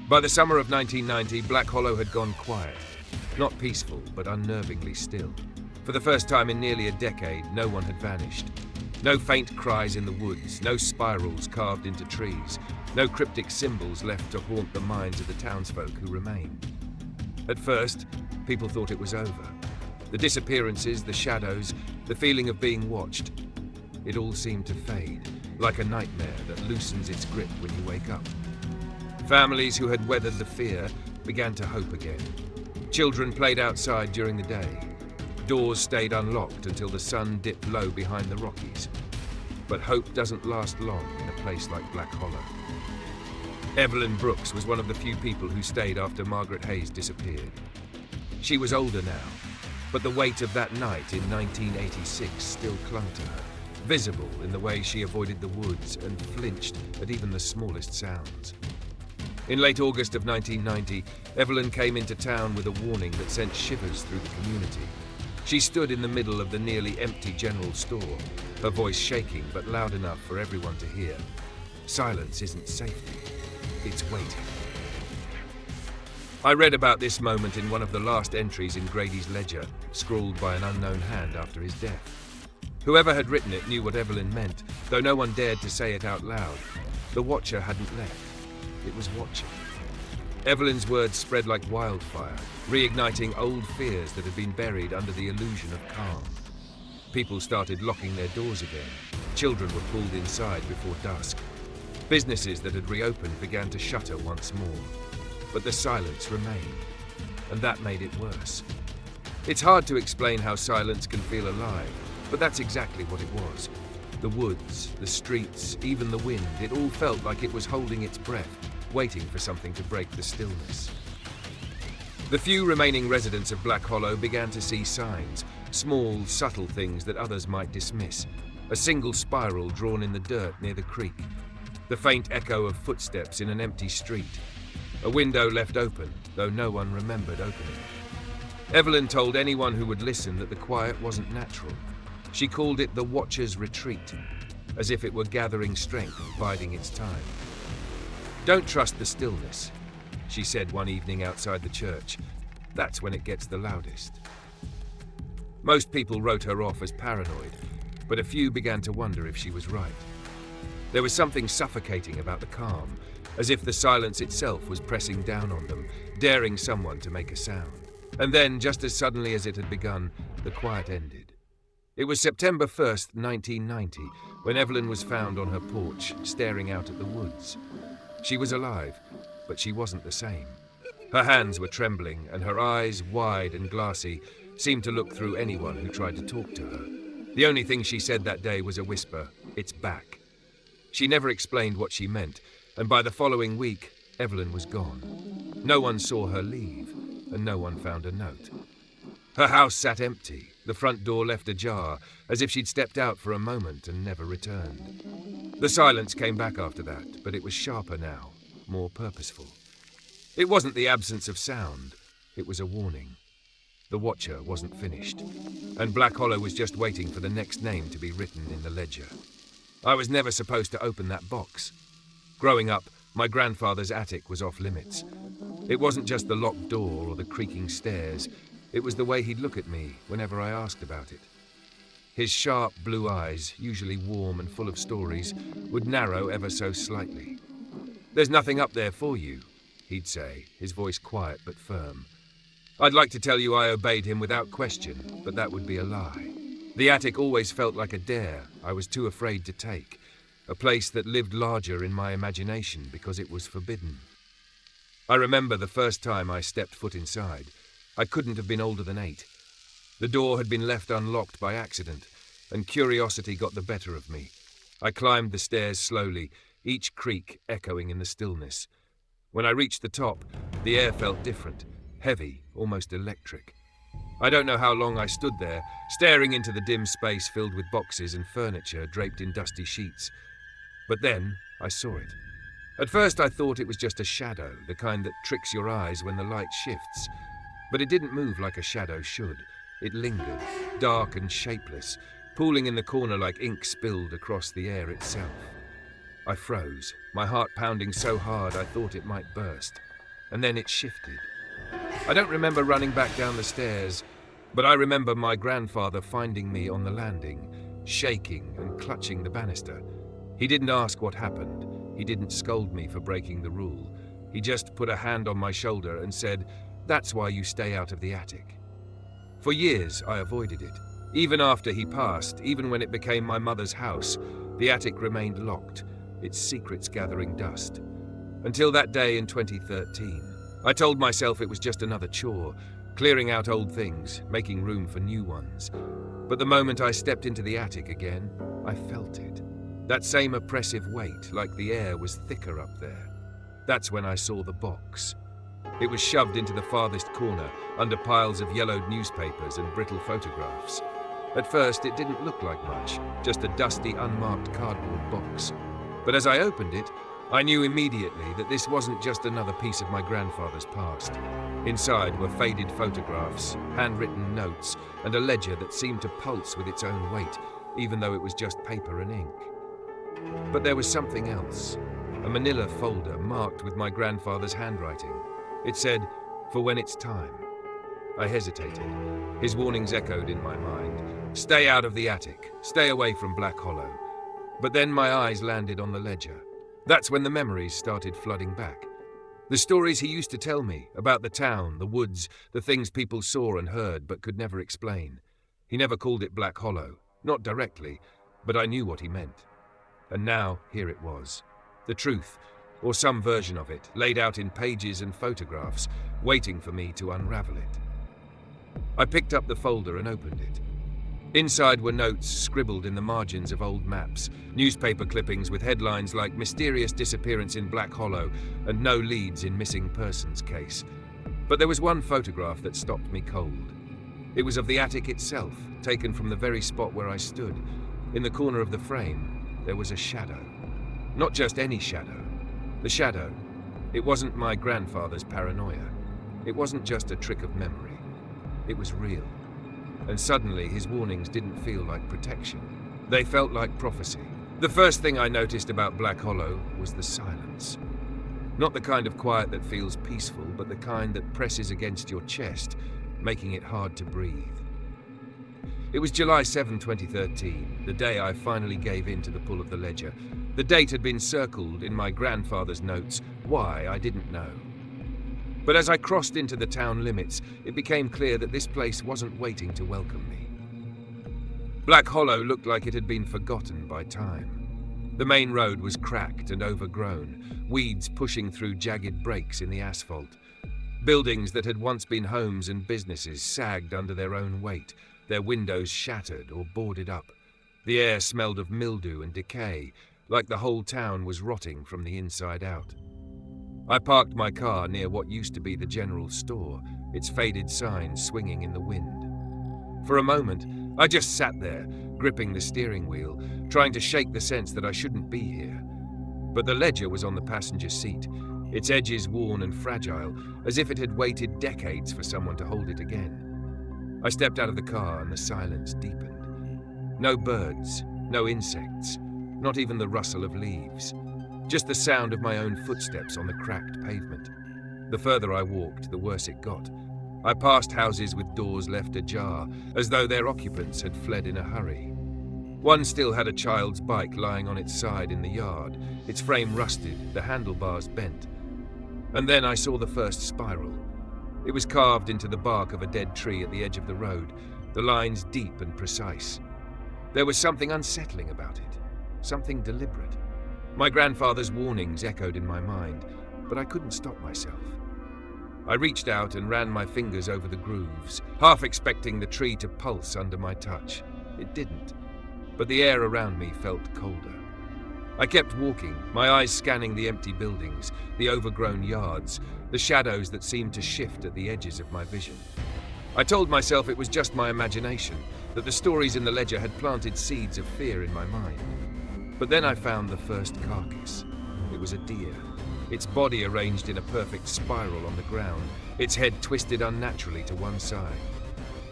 By the summer of 1990, Black Hollow had gone quiet. Not peaceful, but unnervingly still. For the first time in nearly a decade, no one had vanished. No faint cries in the woods, no spirals carved into trees, no cryptic symbols left to haunt the minds of the townsfolk who remained. At first, people thought it was over. The disappearances, the shadows, the feeling of being watched. It all seemed to fade, like a nightmare that loosens its grip when you wake up. Families who had weathered the fear began to hope again. Children played outside during the day. Doors stayed unlocked until the sun dipped low behind the Rockies. But hope doesn't last long in a place like Black Hollow. Evelyn Brooks was one of the few people who stayed after Margaret Hayes disappeared. She was older now, but the weight of that night in 1986 still clung to her, visible in the way she avoided the woods and flinched at even the smallest sounds. In late August of 1990, Evelyn came into town with a warning that sent shivers through the community. She stood in the middle of the nearly empty general store, her voice shaking but loud enough for everyone to hear. Silence isn't safety, it's waiting. I read about this moment in one of the last entries in Grady's ledger, scrawled by an unknown hand after his death. Whoever had written it knew what Evelyn meant, though no one dared to say it out loud. The Watcher hadn't left. It was watching. Evelyn's words spread like wildfire, reigniting old fears that had been buried under the illusion of calm. People started locking their doors again. Children were pulled inside before dusk. Businesses that had reopened began to shutter once more. But the silence remained, and that made it worse. It's hard to explain how silence can feel alive, but that's exactly what it was. The woods, the streets, even the wind, it all felt like it was holding its breath, waiting for something to break the stillness. The few remaining residents of Black Hollow began to see signs, small, subtle things that others might dismiss. A single spiral drawn in the dirt near the creek. The faint echo of footsteps in an empty street. A window left open, though no one remembered opening it. Evelyn told anyone who would listen that the quiet wasn't natural. She called it the Watcher's Retreat, as if it were gathering strength and biding its time. "Don't trust the stillness," she said one evening outside the church. "That's when it gets the loudest." Most people wrote her off as paranoid, but a few began to wonder if she was right. There was something suffocating about the calm, as if the silence itself was pressing down on them, daring someone to make a sound. And then, just as suddenly as it had begun, the quiet ended. It was September 1st, 1990, when Evelyn was found on her porch, staring out at the woods. She was alive, but she wasn't the same. Her hands were trembling, and her eyes, wide and glassy, seemed to look through anyone who tried to talk to her. The only thing she said that day was a whisper, "It's back." She never explained what she meant, and by the following week, Evelyn was gone. No one saw her leave, and no one found a note. Her house sat empty, the front door left ajar, as if she'd stepped out for a moment and never returned. The silence came back after that, but it was sharper now, more purposeful. It wasn't the absence of sound, it was a warning. The Watcher wasn't finished, and Black Hollow was just waiting for the next name to be written in the ledger. I was never supposed to open that box. Growing up, my grandfather's attic was off limits. It wasn't just the locked door or the creaking stairs, it was the way he'd look at me whenever I asked about it. His sharp blue eyes, usually warm and full of stories, would narrow ever so slightly. "There's nothing up there for you," he'd say, his voice quiet but firm. I'd like to tell you I obeyed him without question, but that would be a lie. The attic always felt like a dare I was too afraid to take, a place that lived larger in my imagination because it was forbidden. I remember the first time I stepped foot inside. I couldn't have been older than 8. The door had been left unlocked by accident, and curiosity got the better of me. I climbed the stairs slowly, each creak echoing in the stillness. When I reached the top, the air felt different, heavy, almost electric. I don't know how long I stood there, staring into the dim space filled with boxes and furniture draped in dusty sheets. But then I saw it. At first I thought it was just a shadow, the kind that tricks your eyes when the light shifts. But it didn't move like a shadow should. It lingered, dark and shapeless, pooling in the corner like ink spilled across the air itself. I froze, my heart pounding so hard I thought it might burst. And then it shifted. I don't remember running back down the stairs, but I remember my grandfather finding me on the landing, shaking and clutching the banister. He didn't ask what happened. He didn't scold me for breaking the rule. He just put a hand on my shoulder and said, "That's why you stay out of the attic." For years, I avoided it. Even after he passed, even when it became my mother's house, the attic remained locked, its secrets gathering dust. Until that day in 2013. I told myself it was just another chore, clearing out old things, making room for new ones. But the moment I stepped into the attic again, I felt it. That same oppressive weight, like the air was thicker up there. That's when I saw the box. It was shoved into the farthest corner, under piles of yellowed newspapers and brittle photographs. At first, it didn't look like much, just a dusty, unmarked cardboard box. But as I opened it, I knew immediately that this wasn't just another piece of my grandfather's past. Inside were faded photographs, handwritten notes, and a ledger that seemed to pulse with its own weight, even though it was just paper and ink. But there was something else, a manila folder marked with my grandfather's handwriting. It said, "For when it's time." I hesitated. His warnings echoed in my mind. Stay out of the attic, stay away from Black Hollow. But then my eyes landed on the ledger. That's when the memories started flooding back. The stories he used to tell me about the town, the woods, the things people saw and heard but could never explain. He never called it Black Hollow, not directly, but I knew what he meant. And now, here it was. The truth, or some version of it, laid out in pages and photographs, waiting for me to unravel it. I picked up the folder and opened it. Inside were notes scribbled in the margins of old maps, newspaper clippings with headlines like "Mysterious Disappearance in Black Hollow" and "No Leads in Missing Persons Case." But there was one photograph that stopped me cold. It was of the attic itself, taken from the very spot where I stood. In the corner of the frame, there was a shadow. Not just any shadow. The shadow, it wasn't my grandfather's paranoia. It wasn't just a trick of memory. It was real. And suddenly his warnings didn't feel like protection. They felt like prophecy. The first thing I noticed about Black Hollow was the silence. Not the kind of quiet that feels peaceful, but the kind that presses against your chest, making it hard to breathe. It was July 7, 2013, the day I finally gave in to the pull of the ledger. The date had been circled in my grandfather's notes. Why, I didn't know. But as I crossed into the town limits, it became clear that this place wasn't waiting to welcome me. Black Hollow looked like it had been forgotten by time. The main road was cracked and overgrown, weeds pushing through jagged breaks in the asphalt. Buildings that had once been homes and businesses sagged under their own weight, their windows shattered or boarded up. The air smelled of mildew and decay, like the whole town was rotting from the inside out. I parked my car near what used to be the general store, its faded sign swinging in the wind. For a moment, I just sat there, gripping the steering wheel, trying to shake the sense that I shouldn't be here. But the ledger was on the passenger seat, its edges worn and fragile, as if it had waited decades for someone to hold it again. I stepped out of the car and the silence deepened. No birds, no insects, not even the rustle of leaves. Just the sound of my own footsteps on the cracked pavement. The further I walked, the worse it got. I passed houses with doors left ajar, as though their occupants had fled in a hurry. One still had a child's bike lying on its side in the yard, its frame rusted, the handlebars bent. And then I saw the first spiral. It was carved into the bark of a dead tree at the edge of the road, the lines deep and precise. There was something unsettling about it, something deliberate. My grandfather's warnings echoed in my mind, but I couldn't stop myself. I reached out and ran my fingers over the grooves, half expecting the tree to pulse under my touch. It didn't, but the air around me felt colder. I kept walking, my eyes scanning the empty buildings, the overgrown yards, the shadows that seemed to shift at the edges of my vision. I told myself it was just my imagination, that the stories in the ledger had planted seeds of fear in my mind. But then I found the first carcass. It was a deer, its body arranged in a perfect spiral on the ground, its head twisted unnaturally to one side.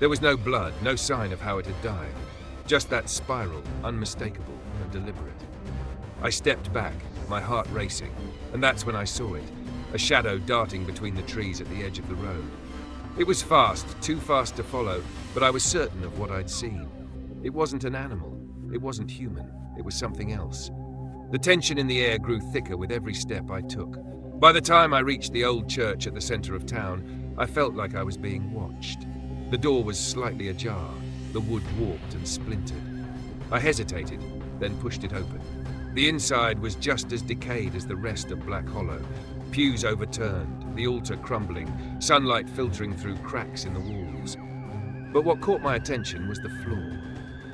There was no blood, no sign of how it had died, just that spiral, unmistakable and deliberate. I stepped back, my heart racing, and that's when I saw it, a shadow darting between the trees at the edge of the road. It was fast, too fast to follow, but I was certain of what I'd seen. It wasn't an animal, it wasn't human, it was something else. The tension in the air grew thicker with every step I took. By the time I reached the old church at the center of town, I felt like I was being watched. The door was slightly ajar, the wood warped and splintered. I hesitated, then pushed it open. The inside was just as decayed as the rest of Black Hollow. Pews overturned, the altar crumbling, sunlight filtering through cracks in the walls. But what caught my attention was the floor.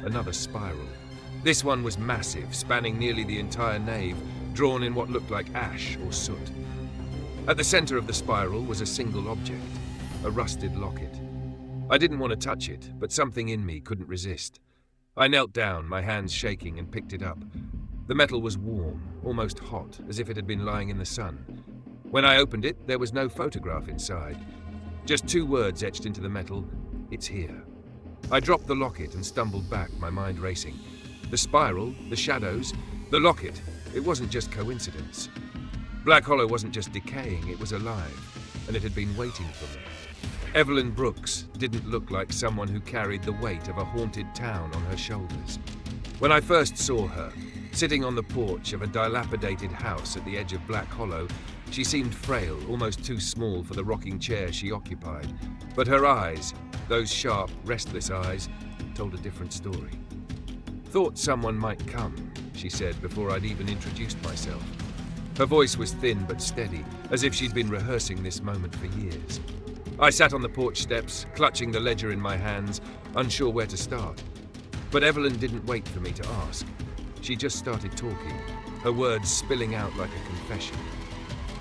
Another spiral. This one was massive, spanning nearly the entire nave, drawn in what looked like ash or soot. At the center of the spiral was a single object, a rusted locket. I didn't want to touch it, but something in me couldn't resist. I knelt down, my hands shaking, and picked it up. The metal was warm, almost hot, as if it had been lying in the sun. When I opened it, there was no photograph inside. Just 2 words etched into the metal, "It's here." I dropped the locket and stumbled back, my mind racing. The spiral, the shadows, the locket, it wasn't just coincidence. Black Hollow wasn't just decaying, it was alive, and it had been waiting for me. Evelyn Brooks didn't look like someone who carried the weight of a haunted town on her shoulders. When I first saw her, sitting on the porch of a dilapidated house at the edge of Black Hollow, she seemed frail, almost too small for the rocking chair she occupied. But her eyes, those sharp, restless eyes, told a different story. "Thought someone might come," she said before I'd even introduced myself. Her voice was thin but steady, as if she'd been rehearsing this moment for years. I sat on the porch steps, clutching the ledger in my hands, unsure where to start. But Evelyn didn't wait for me to ask. She just started talking, her words spilling out like a confession.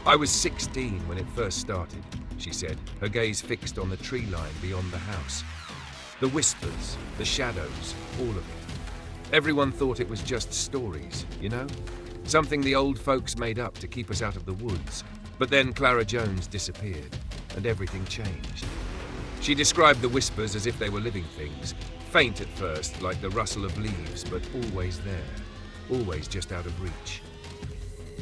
"I was 16 when it first started," she said, her gaze fixed on the tree line beyond the house. "The whispers, the shadows, all of it. Everyone thought it was just stories, you know? Something the old folks made up to keep us out of the woods. But then Clara Jones disappeared, and everything changed." She described the whispers as if they were living things, faint at first, like the rustle of leaves, but always there, always just out of reach.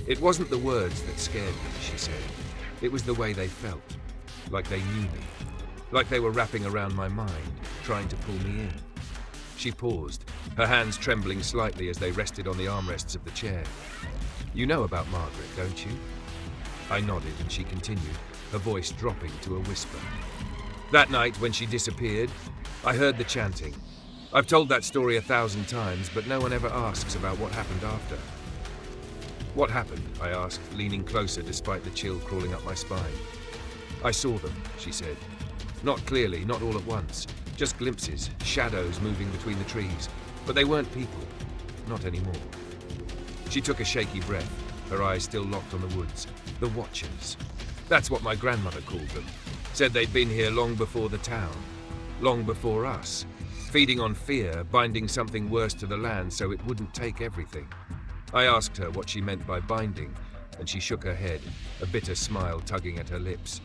"It wasn't the words that scared me," she said. "It was the way they felt, like they knew me, like they were wrapping around my mind, trying to pull me in." She paused, her hands trembling slightly as they rested on the armrests of the chair. "You know about Margaret, don't you?" I nodded and she continued, her voice dropping to a whisper. "That night when she disappeared, I heard the chanting. I've told that story 1,000 times, but no one ever asks about what happened after. "What happened?" I asked, leaning closer despite the chill crawling up my spine. "I saw them," she said. "Not clearly, not all at once. Just glimpses, shadows moving between the trees. But they weren't people. Not anymore." She took a shaky breath, her eyes still locked on the woods. "The Watchers. That's what my grandmother called them. Said they'd been here long before the town. Long before us. Feeding on fear, binding something worse to the land so it wouldn't take everything." I asked her what she meant by binding, and she shook her head, a bitter smile tugging at her lips.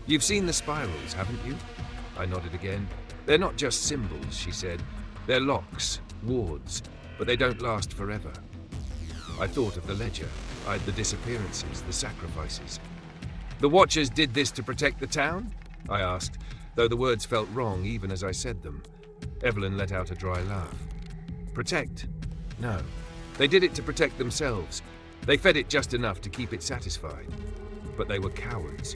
"You've seen the spirals, haven't you?" I nodded again. "They're not just symbols," she said. "They're locks, wards, but they don't last forever." I thought of the ledger. I'd the disappearances, the sacrifices. "The Watchers did this to protect the town?" I asked, though the words felt wrong even as I said them. Evelyn let out a dry laugh. "Protect? No. They did it to protect themselves. They fed it just enough to keep it satisfied. But they were cowards.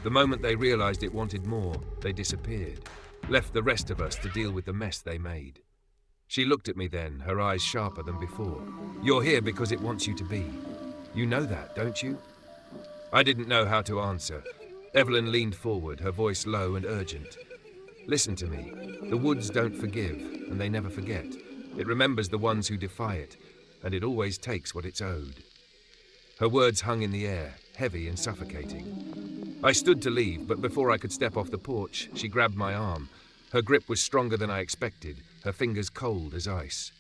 The moment they realized it wanted more, they disappeared, left the rest of us to deal with the mess they made." She looked at me then, her eyes sharper than before. "You're here because it wants you to be. You know that, don't you?" I didn't know how to answer. Evelyn leaned forward, her voice low and urgent. "Listen to me. The woods don't forgive, and they never forget. It remembers the ones who defy it, and it always takes what it's owed." Her words hung in the air, heavy and suffocating. I stood to leave, but before I could step off the porch, she grabbed my arm. Her grip was stronger than I expected, her fingers cold as ice.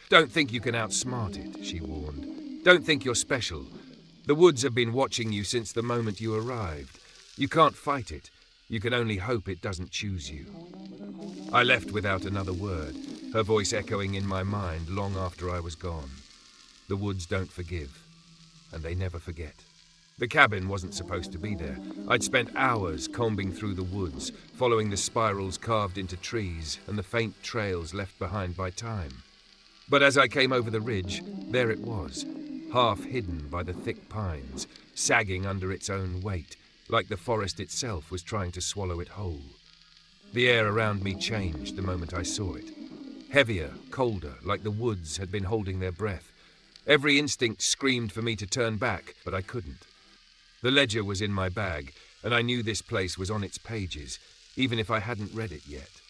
"Don't think you can outsmart it," she warned. "Don't think you're special. The woods have been watching you since the moment you arrived. You can't fight it. You can only hope it doesn't choose you." I left without another word, her voice echoing in my mind long after I was gone. The woods don't forgive, and they never forget. The cabin wasn't supposed to be there. I'd spent hours combing through the woods, following the spirals carved into trees and the faint trails left behind by time. But as I came over the ridge, there it was, half hidden by the thick pines, sagging under its own weight, like the forest itself was trying to swallow it whole. The air around me changed the moment I saw it. Heavier, colder, like the woods had been holding their breath. Every instinct screamed for me to turn back, but I couldn't. The ledger was in my bag, and I knew this place was on its pages, even if I hadn't read it yet.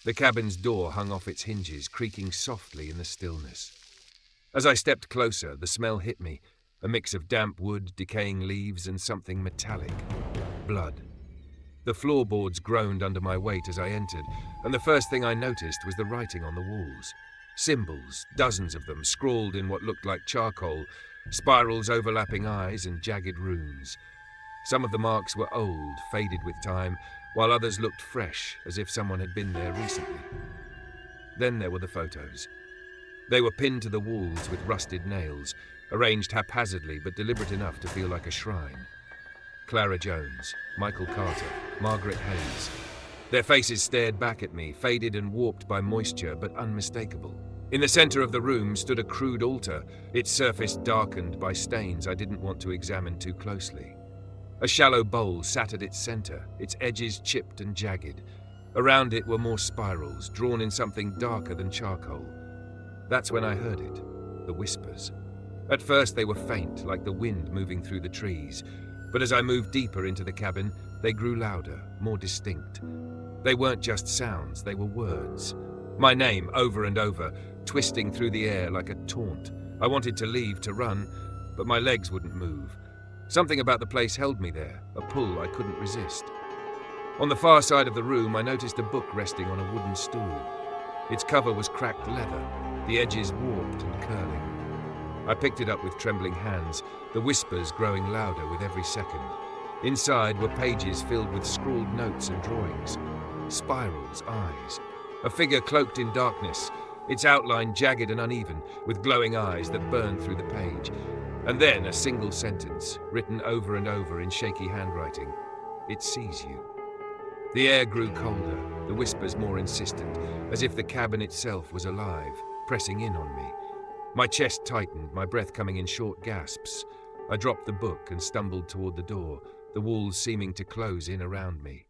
The cabin's door hung off its hinges, creaking softly in the stillness. As I stepped closer, the smell hit me, a mix of damp wood, decaying leaves, and something metallic. Blood. The floorboards groaned under my weight as I entered, and the first thing I noticed was the writing on the walls. Symbols, dozens of them, scrawled in what looked like charcoal, spirals overlapping eyes and jagged runes. Some of the marks were old, faded with time, while others looked fresh, as if someone had been there recently. Then there were the photos. They were pinned to the walls with rusted nails, arranged haphazardly but deliberate enough to feel like a shrine. Clara Jones, Michael Carter, Margaret Hayes. Their faces stared back at me, faded and warped by moisture, but unmistakable. In the center of the room stood a crude altar, its surface darkened by stains I didn't want to examine too closely. A shallow bowl sat at its center, its edges chipped and jagged. Around it were more spirals, drawn in something darker than charcoal. That's when I heard it, the whispers. At first they were faint, like the wind moving through the trees, but as I moved deeper into the cabin, they grew louder, more distinct. They weren't just sounds, they were words. My name, over and over, twisting through the air like a taunt. I wanted to leave, to run, but my legs wouldn't move. Something about the place held me there, a pull I couldn't resist. On the far side of the room, I noticed a book resting on a wooden stool. Its cover was cracked leather, the edges warped and curling. I picked it up with trembling hands, the whispers growing louder with every second. Inside were pages filled with scrawled notes and drawings. Spirals, eyes. A figure cloaked in darkness, its outline jagged and uneven, with glowing eyes that burned through the page. And then a single sentence, written over and over in shaky handwriting. It sees you. The air grew colder, the whispers more insistent, as if the cabin itself was alive, pressing in on me. My chest tightened, my breath coming in short gasps. I dropped the book and stumbled toward the door, the walls seeming to close in around me.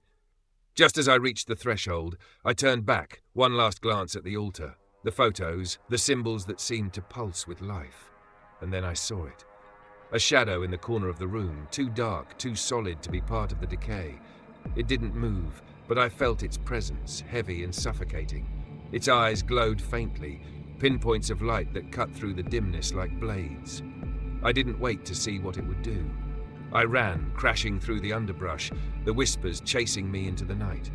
Just as I reached the threshold, I turned back, one last glance at the altar, the photos, the symbols that seemed to pulse with life. And then I saw it. A shadow in the corner of the room, too dark, too solid to be part of the decay. It didn't move, but I felt its presence, heavy and suffocating. Its eyes glowed faintly, pinpoints of light that cut through the dimness like blades. I didn't wait to see what it would do. I ran, crashing through the underbrush, the whispers chasing me into the night.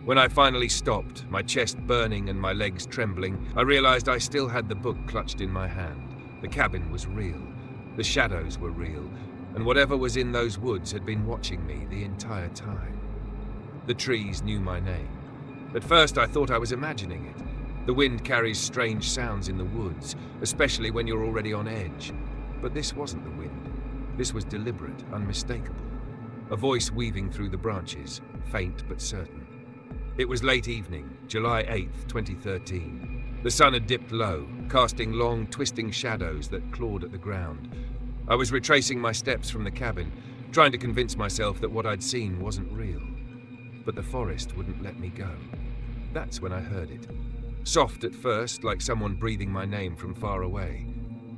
When I finally stopped, my chest burning and my legs trembling, I realized I still had the book clutched in my hand. The cabin was real. The shadows were real, and whatever was in those woods had been watching me the entire time. The trees knew my name. At first I thought I was imagining it. The wind carries strange sounds in the woods, especially when you're already on edge. But this wasn't the wind. This was deliberate, unmistakable. A voice weaving through the branches, faint but certain. It was late evening, July 8th, 2013. The sun had dipped low, casting long, twisting shadows that clawed at the ground. I was retracing my steps from the cabin, trying to convince myself that what I'd seen wasn't real. But the forest wouldn't let me go. That's when I heard it. Soft at first, like someone breathing my name from far away.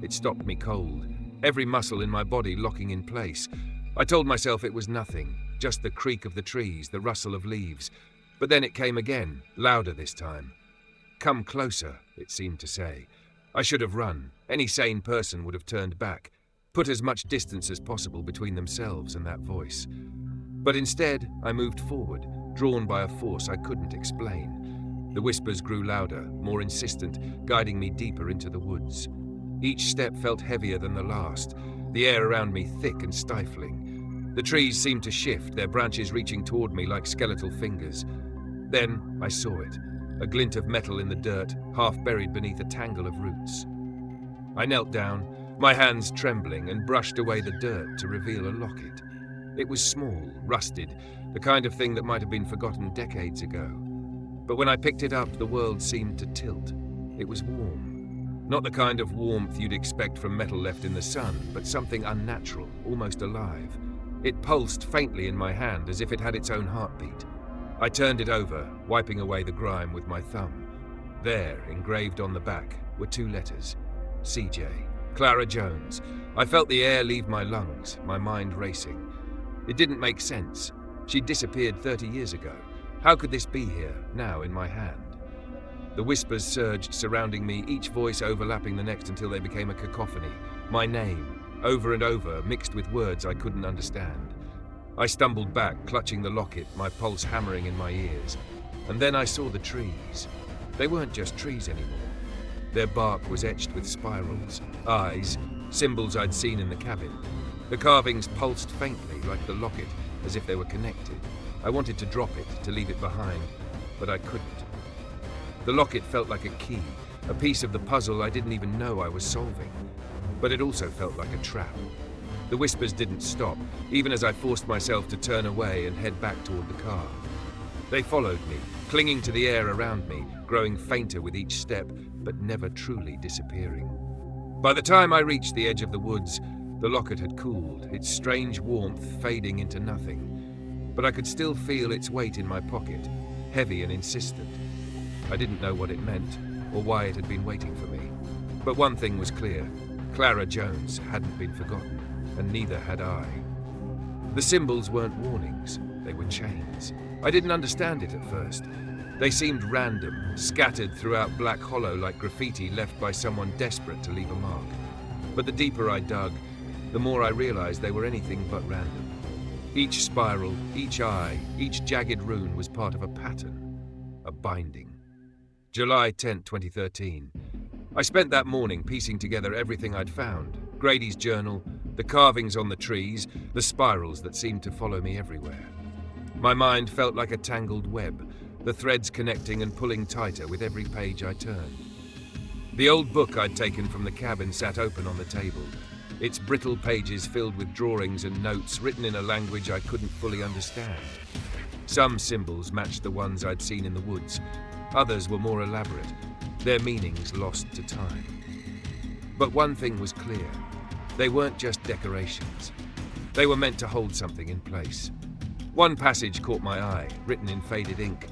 It stopped me cold, every muscle in my body locking in place. I told myself it was nothing, just the creak of the trees, the rustle of leaves. But then it came again, louder this time. Come closer, it seemed to say. I should have run. Any sane person would have turned back, put as much distance as possible between themselves and that voice. But instead, I moved forward, drawn by a force I couldn't explain. The whispers grew louder, more insistent, guiding me deeper into the woods. Each step felt heavier than the last, the air around me thick and stifling. The trees seemed to shift, their branches reaching toward me like skeletal fingers. Then I saw it, a glint of metal in the dirt, half buried beneath a tangle of roots. I knelt down, my hands trembling, and brushed away the dirt to reveal a locket. It was small, rusted, the kind of thing that might have been forgotten decades ago. But when I picked it up, the world seemed to tilt. It was warm. Not the kind of warmth you'd expect from metal left in the sun, but something unnatural, almost alive. It pulsed faintly in my hand as if it had its own heartbeat. I turned it over, wiping away the grime with my thumb. There, engraved on the back, were 2 letters. CJ. Clara Jones. I felt the air leave my lungs, my mind racing. It didn't make sense. She'd disappeared 30 years ago. How could this be here, now in my hand? The whispers surged, surrounding me, each voice overlapping the next until they became a cacophony. My name, over and over, mixed with words I couldn't understand. I stumbled back, clutching the locket, my pulse hammering in my ears. And then I saw the trees. They weren't just trees anymore. Their bark was etched with spirals, eyes, symbols I'd seen in the cabin. The carvings pulsed faintly, like the locket, as if they were connected. I wanted to drop it, to leave it behind, but I couldn't. The locket felt like a key, a piece of the puzzle I didn't even know I was solving. But it also felt like a trap. The whispers didn't stop, even as I forced myself to turn away and head back toward the car. They followed me, clinging to the air around me, growing fainter with each step, but never truly disappearing. By the time I reached the edge of the woods, the locket had cooled, its strange warmth fading into nothing. But I could still feel its weight in my pocket, heavy and insistent. I didn't know what it meant, or why it had been waiting for me. But one thing was clear. Clara Jones hadn't been forgotten, and neither had I. The symbols weren't warnings, they were chains. I didn't understand it at first. They seemed random, scattered throughout Black Hollow like graffiti left by someone desperate to leave a mark. But the deeper I dug, the more I realized they were anything but random. Each spiral, each eye, each jagged rune was part of a pattern, a binding. July 10, 2013. I spent that morning piecing together everything I'd found. Grady's journal, the carvings on the trees, the spirals that seemed to follow me everywhere. My mind felt like a tangled web, the threads connecting and pulling tighter with every page I turned. The old book I'd taken from the cabin sat open on the table, its brittle pages filled with drawings and notes written in a language I couldn't fully understand. Some symbols matched the ones I'd seen in the woods. Others were more elaborate, their meanings lost to time. But one thing was clear. They weren't just decorations. They were meant to hold something in place. One passage caught my eye, written in faded ink.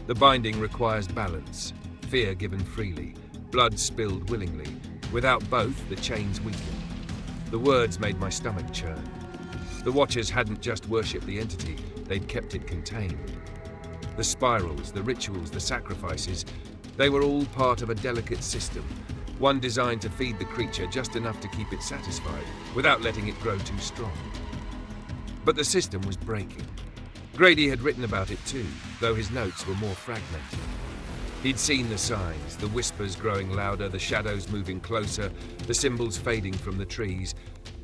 The binding requires balance, fear given freely, blood spilled willingly. Without both, the chains weaken. The words made my stomach churn. The Watchers hadn't just worshipped the entity, they'd kept it contained. The spirals, the rituals, the sacrifices, they were all part of a delicate system, one designed to feed the creature just enough to keep it satisfied, without letting it grow too strong. But the system was breaking. Grady had written about it too, though his notes were more fragmented. He'd seen the signs, the whispers growing louder, the shadows moving closer, the symbols fading from the trees.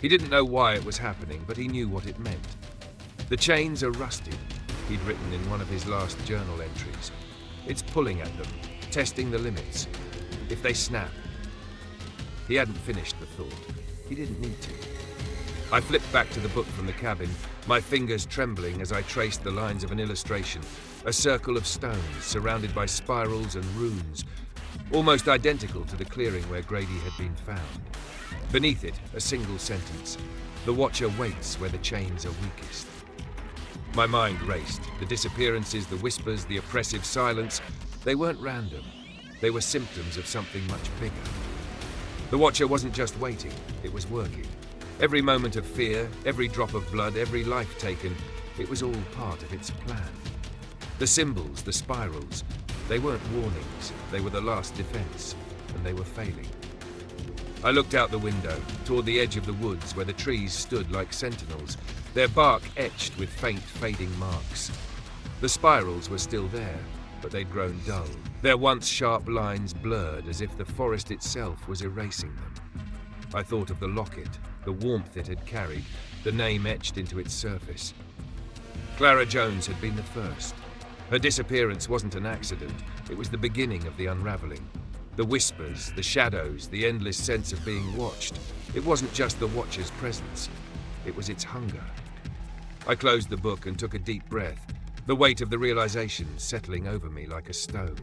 He didn't know why it was happening, but he knew what it meant. The chains are rusted, he'd written in one of his last journal entries. It's pulling at them, testing the limits. If they snap. He hadn't finished the thought. He didn't need to. I flipped back to the book from the cabin, my fingers trembling as I traced the lines of an illustration, a circle of stones surrounded by spirals and runes, almost identical to the clearing where Grady had been found. Beneath it, a single sentence: "The Watcher waits where the chains are weakest." My mind raced. The disappearances, the whispers, the oppressive silence, they weren't random. They were symptoms of something much bigger. The Watcher wasn't just waiting, it was working. Every moment of fear, every drop of blood, every life taken, it was all part of its plan. The symbols, the spirals, they weren't warnings, they were the last defense, and they were failing. I looked out the window, toward the edge of the woods where the trees stood like sentinels, their bark etched with faint, fading marks. The spirals were still there, but they'd grown dull, their once sharp lines blurred as if the forest itself was erasing them. I thought of the locket, the warmth it had carried, the name etched into its surface. Clara Jones had been the first. Her disappearance wasn't an accident, it was the beginning of the unraveling. The whispers, the shadows, the endless sense of being watched. It wasn't just the Watcher's presence, it was its hunger. I closed the book and took a deep breath, the weight of the realization settling over me like a stone.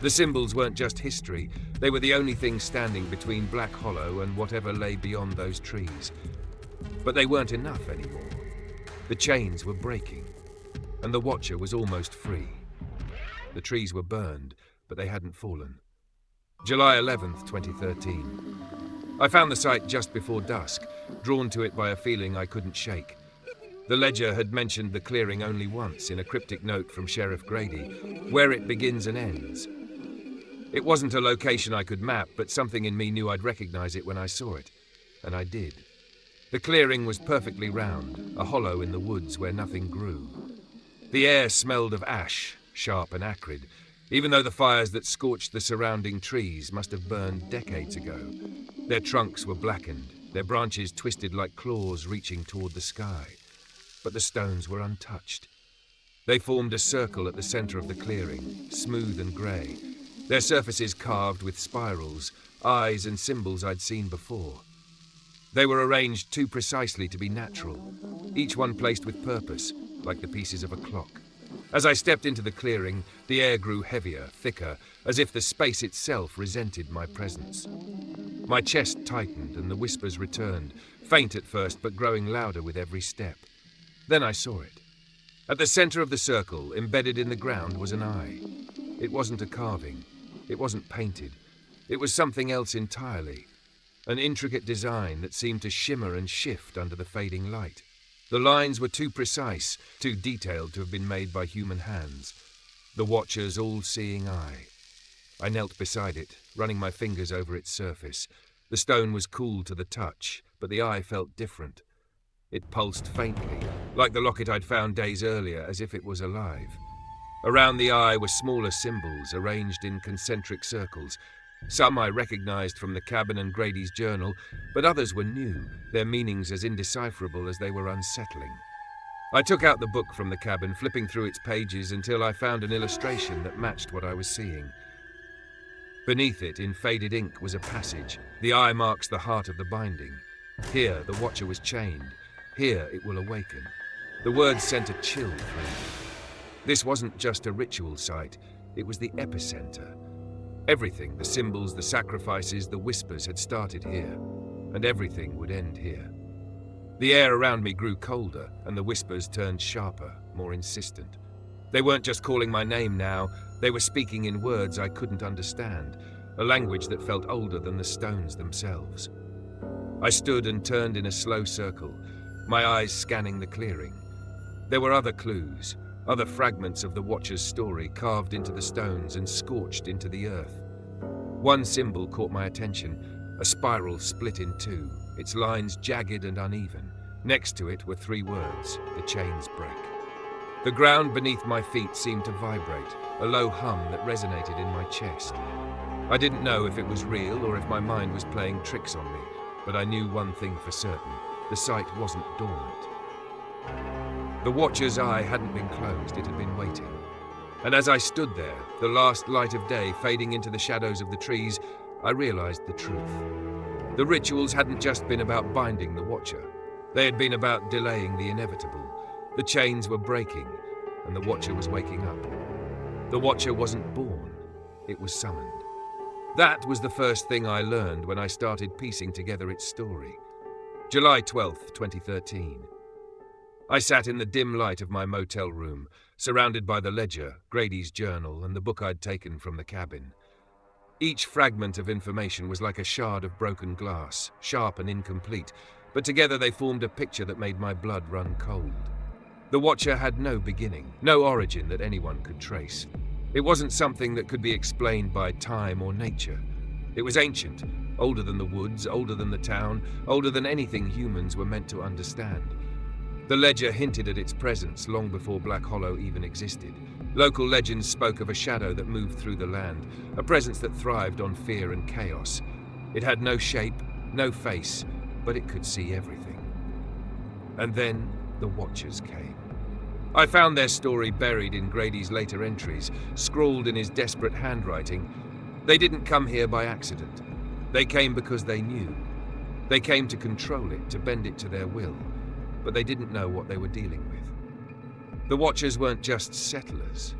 The symbols weren't just history, they were the only thing standing between Black Hollow and whatever lay beyond those trees. But they weren't enough anymore. The chains were breaking, and the Watcher was almost free. The trees were burned, but they hadn't fallen. July 11th, 2013. I found the site just before dusk, drawn to it by a feeling I couldn't shake. The ledger had mentioned the clearing only once in a cryptic note from Sheriff Grady, where it begins and ends. It wasn't a location I could map, but something in me knew I'd recognize it when I saw it, and I did. The clearing was perfectly round, a hollow in the woods where nothing grew. The air smelled of ash, sharp and acrid, even though the fires that scorched the surrounding trees must have burned decades ago. Their trunks were blackened, their branches twisted like claws reaching toward the sky. But the stones were untouched. They formed a circle at the center of the clearing, smooth and grey, their surfaces carved with spirals, eyes and symbols I'd seen before. They were arranged too precisely to be natural, each one placed with purpose, like the pieces of a clock. As I stepped into the clearing, the air grew heavier, thicker, as if the space itself resented my presence. My chest tightened and the whispers returned, faint at first but growing louder with every step. Then I saw it. At the center of the circle, embedded in the ground, was an eye. It wasn't a carving. It wasn't painted. It was something else entirely. An intricate design that seemed to shimmer and shift under the fading light. The lines were too precise, too detailed to have been made by human hands. The Watcher's all-seeing eye. I knelt beside it, running my fingers over its surface. The stone was cool to the touch, but the eye felt different. It pulsed faintly, like the locket I'd found days earlier, as if it was alive. Around the eye were smaller symbols arranged in concentric circles. Some I recognized from the cabin and Grady's journal, but others were new, their meanings as indecipherable as they were unsettling. I took out the book from the cabin, flipping through its pages until I found an illustration that matched what I was seeing. Beneath it, in faded ink, was a passage. The eye marks the heart of the binding. Here, the Watcher was chained. Here, it will awaken. The words sent a chill through me. This wasn't just a ritual site, it was the epicenter. Everything, the symbols, the sacrifices, the whispers had started here, and everything would end here. The air around me grew colder, and the whispers turned sharper, more insistent. They weren't just calling my name now, they were speaking in words I couldn't understand, a language that felt older than the stones themselves. I stood and turned in a slow circle, my eyes scanning the clearing. There were other clues, other fragments of the Watcher's story carved into the stones and scorched into the earth. One symbol caught my attention, a spiral split in two, its lines jagged and uneven. Next to it were 3 words, "The chains break." The ground beneath my feet seemed to vibrate, a low hum that resonated in my chest. I didn't know if it was real or if my mind was playing tricks on me, but I knew one thing for certain: the sight wasn't dormant. The Watcher's eye hadn't been closed, it had been waiting. And as I stood there, the last light of day fading into the shadows of the trees, I realized the truth. The rituals hadn't just been about binding the Watcher. They had been about delaying the inevitable. The chains were breaking, and the Watcher was waking up. The Watcher wasn't born, it was summoned. That was the first thing I learned when I started piecing together its story. July 12th, 2013. I sat in the dim light of my motel room, surrounded by the ledger, Grady's journal, and the book I'd taken from the cabin. Each fragment of information was like a shard of broken glass, sharp and incomplete, but together they formed a picture that made my blood run cold. The Watcher had no beginning, no origin that anyone could trace. It wasn't something that could be explained by time or nature. It was ancient, older than the woods, older than the town, older than anything humans were meant to understand. The ledger hinted at its presence long before Black Hollow even existed. Local legends spoke of a shadow that moved through the land, a presence that thrived on fear and chaos. It had no shape, no face, but it could see everything. And then the Watchers came. I found their story buried in Grady's later entries, scrawled in his desperate handwriting. They didn't come here by accident. They came because they knew. They came to control it, to bend it to their will, but they didn't know what they were dealing with. The Watchers weren't just settlers.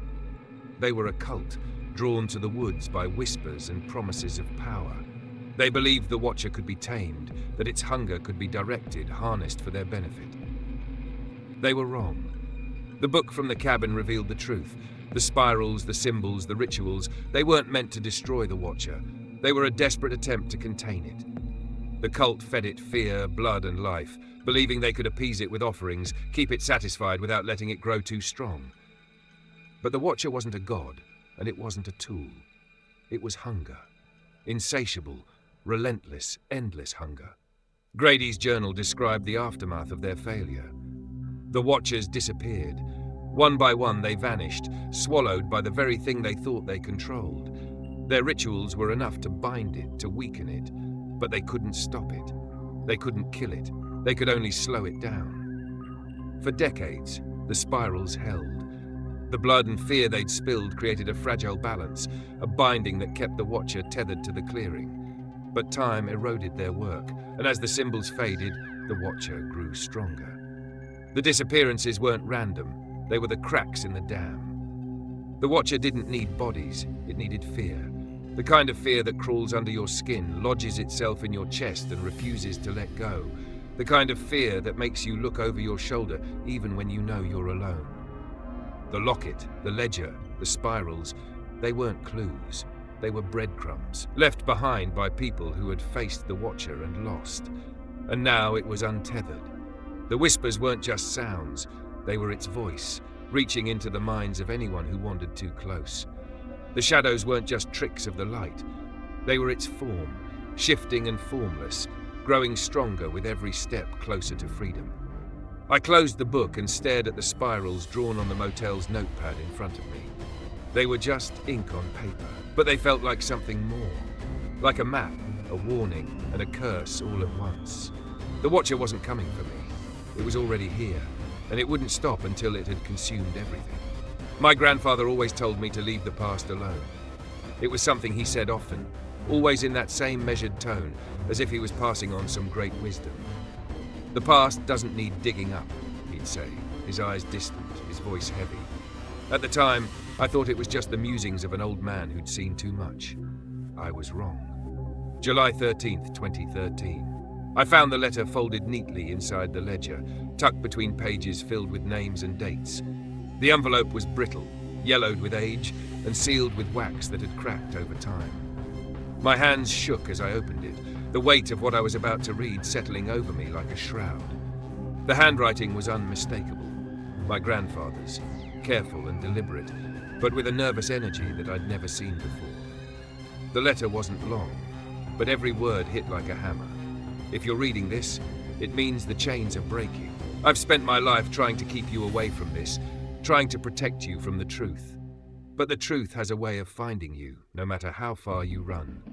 They were a cult, drawn to the woods by whispers and promises of power. They believed the Watcher could be tamed, that its hunger could be directed, harnessed for their benefit. They were wrong. The book from the cabin revealed the truth. The spirals, the symbols, the rituals, they weren't meant to destroy the Watcher. They were a desperate attempt to contain it. The cult fed it fear, blood, and life, believing they could appease it with offerings, keep it satisfied without letting it grow too strong. But the Watcher wasn't a god, and it wasn't a tool. It was hunger. Insatiable, relentless, endless hunger. Grady's journal described the aftermath of their failure. The Watchers disappeared. One by one they vanished, swallowed by the very thing they thought they controlled. Their rituals were enough to bind it, to weaken it, but they couldn't stop it. They couldn't kill it. They could only slow it down. For decades, the spirals held. The blood and fear they'd spilled created a fragile balance, a binding that kept the Watcher tethered to the clearing. But time eroded their work, and as the symbols faded, the Watcher grew stronger. The disappearances weren't random. They were the cracks in the dam. The Watcher didn't need bodies, it needed fear. The kind of fear that crawls under your skin, lodges itself in your chest and refuses to let go. The kind of fear that makes you look over your shoulder even when you know you're alone. The locket, the ledger, the spirals, they weren't clues. They were breadcrumbs, left behind by people who had faced the Watcher and lost. And now it was untethered. The whispers weren't just sounds, they were its voice, reaching into the minds of anyone who wandered too close. The shadows weren't just tricks of the light, they were its form, shifting and formless, growing stronger with every step closer to freedom. I closed the book and stared at the spirals drawn on the motel's notepad in front of me. They were just ink on paper, but they felt like something more. Like a map, a warning, and a curse all at once. The Watcher wasn't coming for me. It was already here, and it wouldn't stop until it had consumed everything. My grandfather always told me to leave the past alone. It was something he said often, always in that same measured tone, as if he was passing on some great wisdom. The past doesn't need digging up, he'd say, his eyes distant, his voice heavy. At the time, I thought it was just the musings of an old man who'd seen too much. I was wrong. July 13th, 2013. I found the letter folded neatly inside the ledger, tucked between pages filled with names and dates. The envelope was brittle, yellowed with age, and sealed with wax that had cracked over time. My hands shook as I opened it, the weight of what I was about to read settling over me like a shroud. The handwriting was unmistakable, my grandfather's, careful and deliberate, but with a nervous energy that I'd never seen before. The letter wasn't long, but every word hit like a hammer. If you're reading this, it means the chains are breaking. I've spent my life trying to keep you away from this, trying to protect you from the truth. But the truth has a way of finding you, no matter how far you run.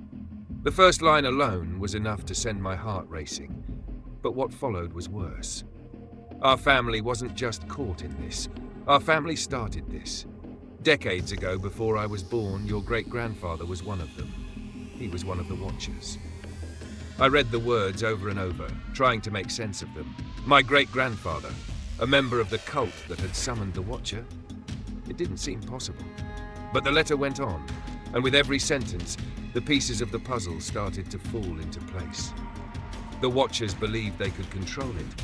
The first line alone was enough to send my heart racing, but what followed was worse. Our family wasn't just caught in this. Our family started this. Decades ago, before I was born, your great-grandfather was one of them. He was one of the Watchers. I read the words over and over, trying to make sense of them. My great-grandfather, a member of the cult that had summoned the Watcher. It didn't seem possible. But the letter went on, and with every sentence, the pieces of the puzzle started to fall into place. The Watchers believed they could control it,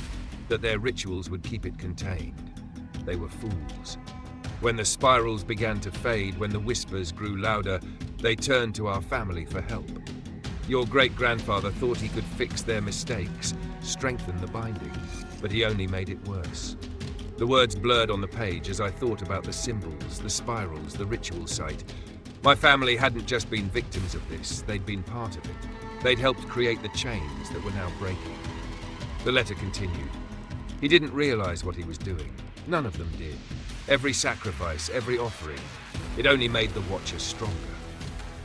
that their rituals would keep it contained. They were fools. When the spirals began to fade, when the whispers grew louder, they turned to our family for help. Your great-grandfather thought he could fix their mistakes, strengthen the binding, but he only made it worse. The words blurred on the page as I thought about the symbols, the spirals, the ritual site. My family hadn't just been victims of this, they'd been part of it. They'd helped create the chains that were now breaking. The letter continued. He didn't realize what he was doing. None of them did. Every sacrifice, every offering, it only made the Watcher stronger.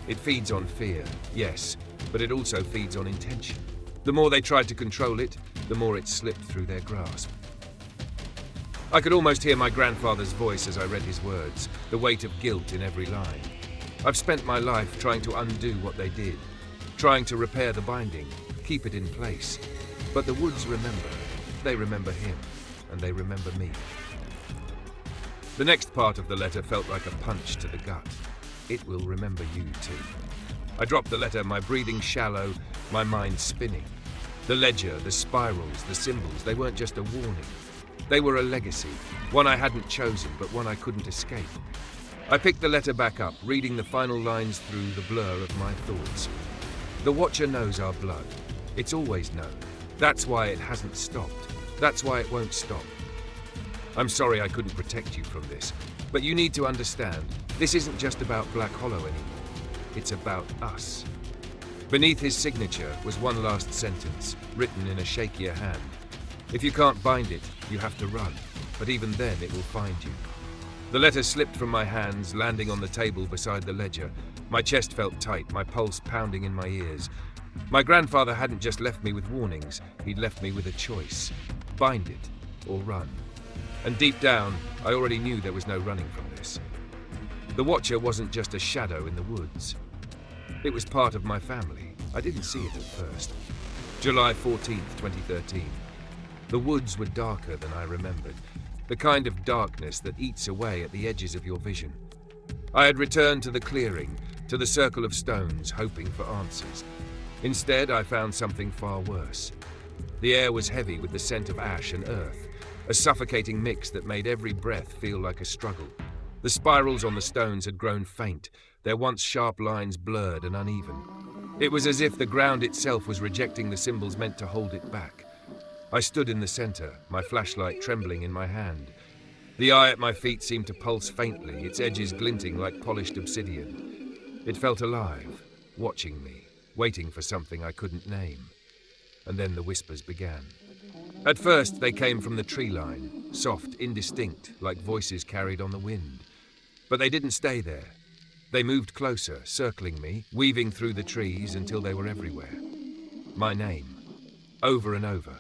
It feeds on fear, yes, but it also feeds on intention. The more they tried to control it, the more it slipped through their grasp. I could almost hear my grandfather's voice as I read his words, the weight of guilt in every line. I've spent my life trying to undo what they did, trying to repair the binding, keep it in place. But the woods remember. They remember him, and they remember me. The next part of the letter felt like a punch to the gut. It will remember you too. I dropped the letter, my breathing shallow, my mind spinning. The ledger, the spirals, the symbols, they weren't just a warning. They were a legacy, one I hadn't chosen, but one I couldn't escape. I picked the letter back up, reading the final lines through the blur of my thoughts. The Watcher knows our blood. It's always known. That's why it hasn't stopped. That's why it won't stop. I'm sorry I couldn't protect you from this, but you need to understand, this isn't just about Black Hollow anymore. It's about us. Beneath his signature was one last sentence, written in a shakier hand. If you can't bind it, you have to run, but even then it will find you. The letter slipped from my hands, landing on the table beside the ledger. My chest felt tight, my pulse pounding in my ears. My grandfather hadn't just left me with warnings, he'd left me with a choice. Bind it, or run. And deep down, I already knew there was no running from this. The Watcher wasn't just a shadow in the woods. It was part of my family. I didn't see it at first. July 14th, 2013. The woods were darker than I remembered. The kind of darkness that eats away at the edges of your vision. I had returned to the clearing, to the circle of stones, hoping for answers. Instead, I found something far worse. The air was heavy with the scent of ash and earth, a suffocating mix that made every breath feel like a struggle. The spirals on the stones had grown faint, their once sharp lines blurred and uneven. It was as if the ground itself was rejecting the symbols meant to hold it back. I stood in the center, my flashlight trembling in my hand. The eye at my feet seemed to pulse faintly, its edges glinting like polished obsidian. It felt alive, watching me, waiting for something I couldn't name. And then the whispers began. At first, they came from the tree line, soft, indistinct, like voices carried on the wind. But they didn't stay there. They moved closer, circling me, weaving through the trees until they were everywhere. My name, over and over.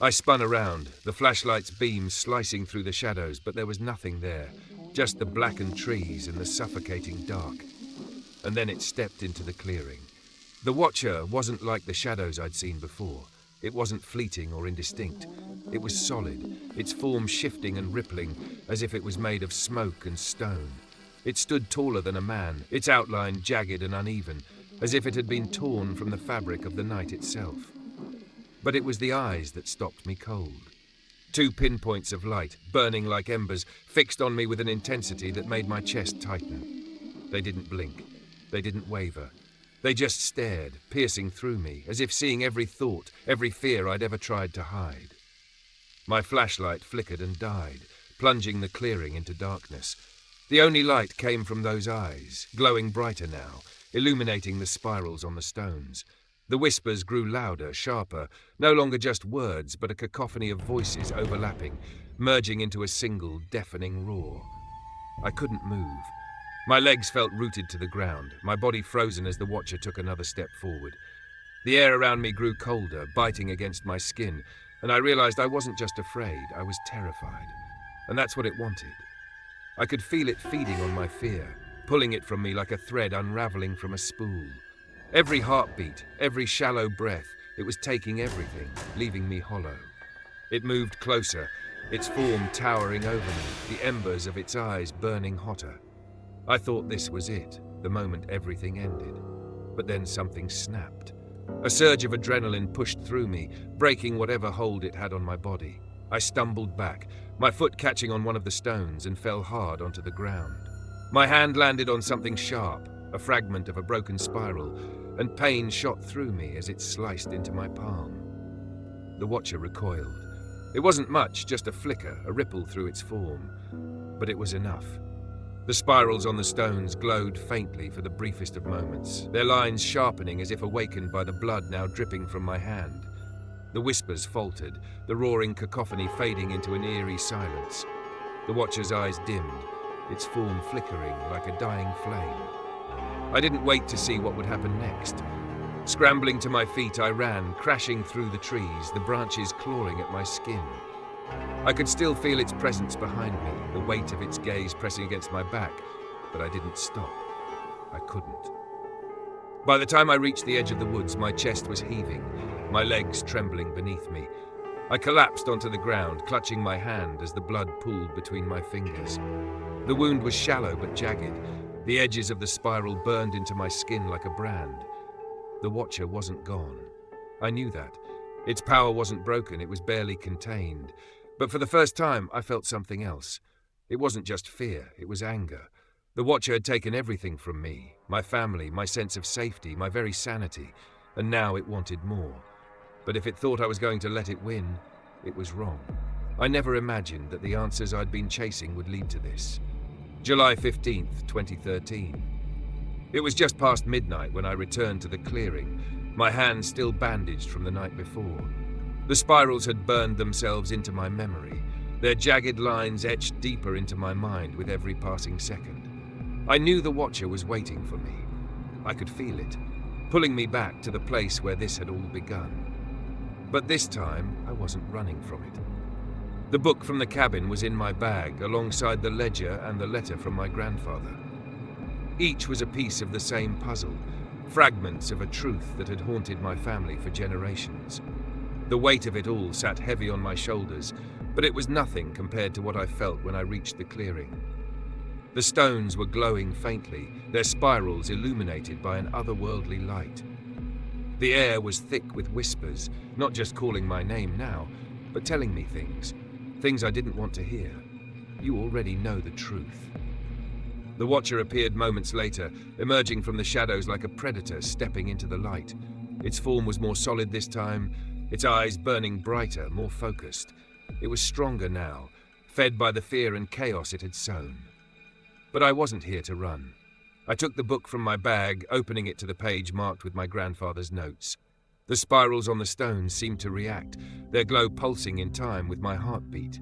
I spun around, the flashlight's beams slicing through the shadows, but there was nothing there, just the blackened trees and the suffocating dark. And then it stepped into the clearing. The Watcher wasn't like the shadows I'd seen before. It wasn't fleeting or indistinct. It was solid, its form shifting and rippling, as if it was made of smoke and stone. It stood taller than a man, its outline jagged and uneven, as if it had been torn from the fabric of the night itself. But it was the eyes that stopped me cold. Two pinpoints of light, burning like embers, fixed on me with an intensity that made my chest tighten. They didn't blink. They didn't waver. They just stared, piercing through me, as if seeing every thought, every fear I'd ever tried to hide. My flashlight flickered and died, plunging the clearing into darkness. The only light came from those eyes, glowing brighter now, illuminating the spirals on the stones. The whispers grew louder, sharper, no longer just words, but a cacophony of voices overlapping, merging into a single, deafening roar. I couldn't move. My legs felt rooted to the ground, my body frozen as the Watcher took another step forward. The air around me grew colder, biting against my skin, and I realized I wasn't just afraid, I was terrified. And that's what it wanted. I could feel it feeding on my fear, pulling it from me like a thread unraveling from a spool. Every heartbeat, every shallow breath, it was taking everything, leaving me hollow. It moved closer, its form towering over me, the embers of its eyes burning hotter. I thought this was it, the moment everything ended. But then something snapped. A surge of adrenaline pushed through me, breaking whatever hold it had on my body. I stumbled back, my foot catching on one of the stones, and fell hard onto the ground. My hand landed on something sharp, a fragment of a broken spiral, and pain shot through me as it sliced into my palm. The Watcher recoiled. It wasn't much, just a flicker, a ripple through its form. But it was enough. The spirals on the stones glowed faintly for the briefest of moments, their lines sharpening as if awakened by the blood now dripping from my hand. The whispers faltered, the roaring cacophony fading into an eerie silence. The Watcher's eyes dimmed, its form flickering like a dying flame. I didn't wait to see what would happen next. Scrambling to my feet, I ran, crashing through the trees, the branches clawing at my skin. I could still feel its presence behind me, the weight of its gaze pressing against my back, but I didn't stop. I couldn't. By the time I reached the edge of the woods, my chest was heaving, my legs trembling beneath me. I collapsed onto the ground, clutching my hand as the blood pooled between my fingers. The wound was shallow but jagged. The edges of the spiral burned into my skin like a brand. The Watcher wasn't gone. I knew that. Its power wasn't broken, it was barely contained. But for the first time, I felt something else. It wasn't just fear, it was anger. The Watcher had taken everything from me, my family, my sense of safety, my very sanity, and now it wanted more. But if it thought I was going to let it win, it was wrong. I never imagined that the answers I'd been chasing would lead to this. July 15th, 2013. It was just past midnight when I returned to the clearing, my hands still bandaged from the night before. The spirals had burned themselves into my memory, their jagged lines etched deeper into my mind with every passing second. I knew the Watcher was waiting for me. I could feel it, pulling me back to the place where this had all begun. But this time, I wasn't running from it. The book from the cabin was in my bag, alongside the ledger and the letter from my grandfather. Each was a piece of the same puzzle, fragments of a truth that had haunted my family for generations. The weight of it all sat heavy on my shoulders, but it was nothing compared to what I felt when I reached the clearing. The stones were glowing faintly, their spirals illuminated by an otherworldly light. The air was thick with whispers, not just calling my name now, but telling me things I didn't want to hear. You already know the truth. The Watcher appeared moments later, emerging from the shadows like a predator stepping into the light. Its form was more solid this time, its eyes burning brighter, more focused. It was stronger now, fed by the fear and chaos it had sown. But I wasn't here to run. I took the book from my bag, opening it to the page marked with my grandfather's notes. The spirals on the stones seemed to react, their glow pulsing in time with my heartbeat.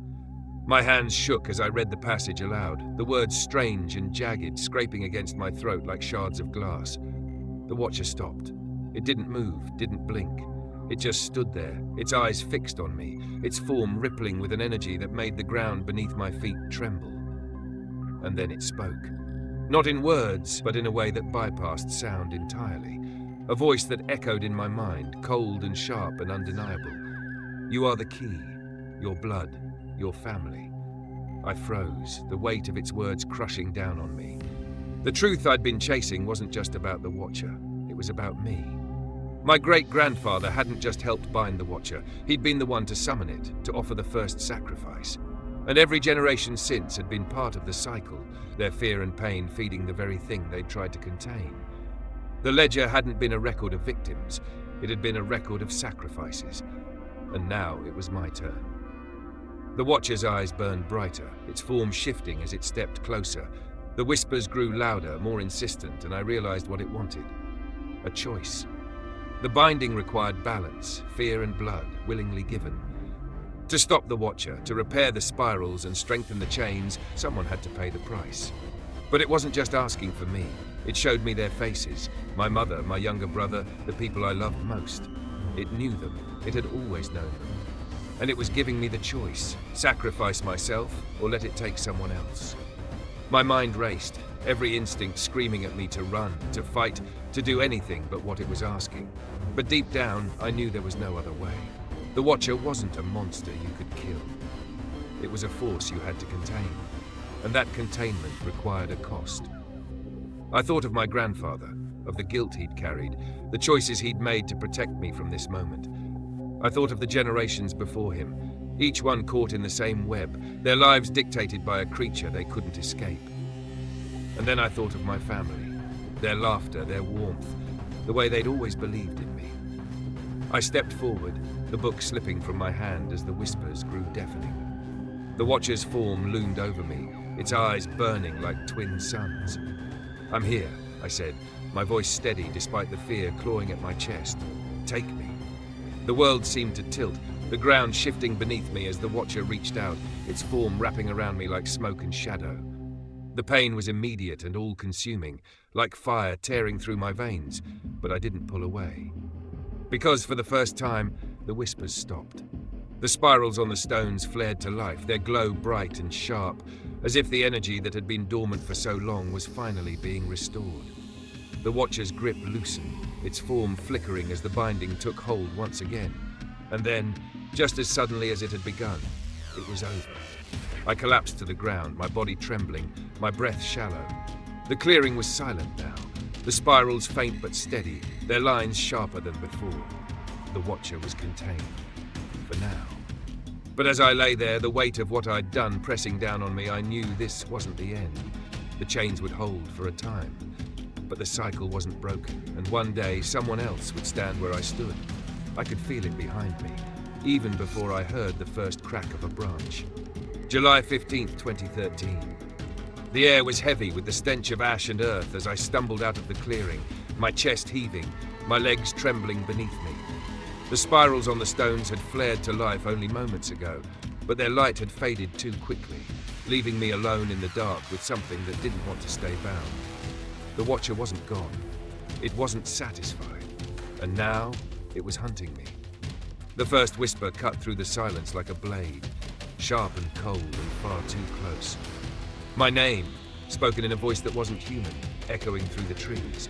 My hands shook as I read the passage aloud, the words strange and jagged scraping against my throat like shards of glass. The Watcher stopped. It didn't move, didn't blink. It just stood there, its eyes fixed on me, its form rippling with an energy that made the ground beneath my feet tremble. And then it spoke. Not in words, but in a way that bypassed sound entirely. A voice that echoed in my mind, cold and sharp and undeniable. You are the key, your blood, your family. I froze, the weight of its words crushing down on me. The truth I'd been chasing wasn't just about the Watcher, it was about me. My great-grandfather hadn't just helped bind the Watcher, he'd been the one to summon it, to offer the first sacrifice. And every generation since had been part of the cycle, their fear and pain feeding the very thing they'd tried to contain. The ledger hadn't been a record of victims, it had been a record of sacrifices. And now it was my turn. The Watcher's eyes burned brighter, its form shifting as it stepped closer. The whispers grew louder, more insistent, and I realized what it wanted. A choice. The binding required balance, fear and blood, willingly given. To stop the Watcher, to repair the spirals and strengthen the chains, someone had to pay the price. But it wasn't just asking for me. It showed me their faces. My mother, my younger brother, the people I loved most. It knew them. It had always known them. And it was giving me the choice. Sacrifice myself or let it take someone else. My mind raced, every instinct screaming at me to run, to fight, to do anything but what it was asking. But deep down, I knew there was no other way. The Watcher wasn't a monster you could kill. It was a force you had to contain. And that containment required a cost. I thought of my grandfather, of the guilt he'd carried, the choices he'd made to protect me from this moment. I thought of the generations before him, each one caught in the same web, their lives dictated by a creature they couldn't escape. And then I thought of my family, their laughter, their warmth, the way they'd always believed in me. I stepped forward, the book slipping from my hand as the whispers grew deafening. The Watcher's form loomed over me, its eyes burning like twin suns. "I'm here," I said, my voice steady despite the fear clawing at my chest. "Take me." The world seemed to tilt, the ground shifting beneath me as the Watcher reached out, its form wrapping around me like smoke and shadow. The pain was immediate and all-consuming, like fire tearing through my veins, but I didn't pull away. Because for the first time, the whispers stopped. The spirals on the stones flared to life, their glow bright and sharp, as if the energy that had been dormant for so long was finally being restored. The Watcher's grip loosened, its form flickering as the binding took hold once again. And then, just as suddenly as it had begun, it was over. I collapsed to the ground, my body trembling, my breath shallow. The clearing was silent now, the spirals faint but steady, their lines sharper than before. The Watcher was contained. For now. But as I lay there, the weight of what I'd done pressing down on me, I knew this wasn't the end. The chains would hold for a time. But the cycle wasn't broken, and one day someone else would stand where I stood. I could feel it behind me, even before I heard the first crack of a branch. July 15th, 2013. The air was heavy with the stench of ash and earth as I stumbled out of the clearing, my chest heaving, my legs trembling beneath me. The spirals on the stones had flared to life only moments ago, but their light had faded too quickly, leaving me alone in the dark with something that didn't want to stay bound. The Watcher wasn't gone. It wasn't satisfied. And now, it was hunting me. The first whisper cut through the silence like a blade, sharp and cold and far too close. My name, spoken in a voice that wasn't human, echoing through the trees.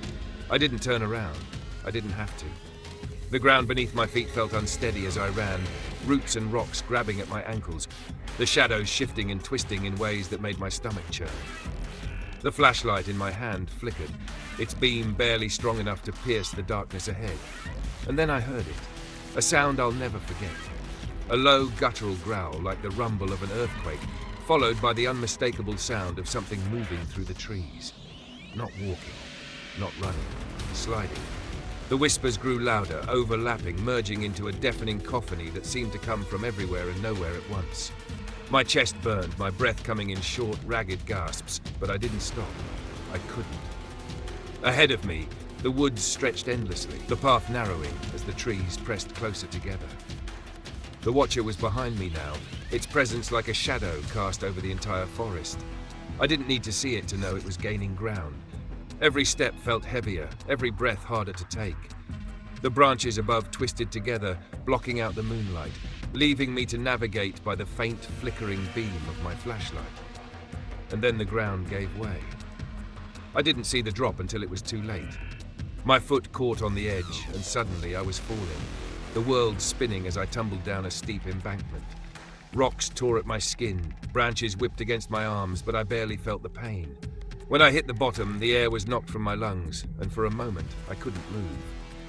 I didn't turn around. I didn't have to. The ground beneath my feet felt unsteady as I ran, roots and rocks grabbing at my ankles, the shadows shifting and twisting in ways that made my stomach churn. The flashlight in my hand flickered, its beam barely strong enough to pierce the darkness ahead. And then I heard it, a sound I'll never forget. A low guttural growl like the rumble of an earthquake, followed by the unmistakable sound of something moving through the trees. Not walking, not running, sliding. The whispers grew louder, overlapping, merging into a deafening cacophony that seemed to come from everywhere and nowhere at once. My chest burned, my breath coming in short, ragged gasps, but I didn't stop. I couldn't. Ahead of me, the woods stretched endlessly, the path narrowing as the trees pressed closer together. The Watcher was behind me now, its presence like a shadow cast over the entire forest. I didn't need to see it to know it was gaining ground. Every step felt heavier, every breath harder to take. The branches above twisted together, blocking out the moonlight, leaving me to navigate by the faint, flickering beam of my flashlight. And then the ground gave way. I didn't see the drop until it was too late. My foot caught on the edge, and suddenly I was falling, the world spinning as I tumbled down a steep embankment. Rocks tore at my skin, branches whipped against my arms, but I barely felt the pain. When I hit the bottom, the air was knocked from my lungs, and for a moment, I couldn't move.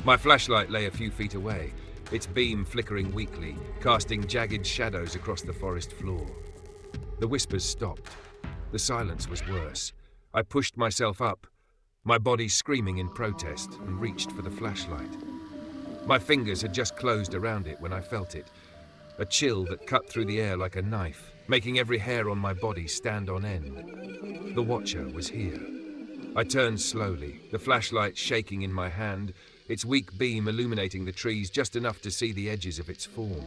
My flashlight lay a few feet away, its beam flickering weakly, casting jagged shadows across the forest floor. The whispers stopped. The silence was worse. I pushed myself up. my body screaming in protest, and reached for the flashlight. My fingers had just closed around it when I felt it, a chill that cut through the air like a knife, making every hair on my body stand on end. The Watcher was here. I turned slowly, the flashlight shaking in my hand, its weak beam illuminating the trees just enough to see the edges of its form.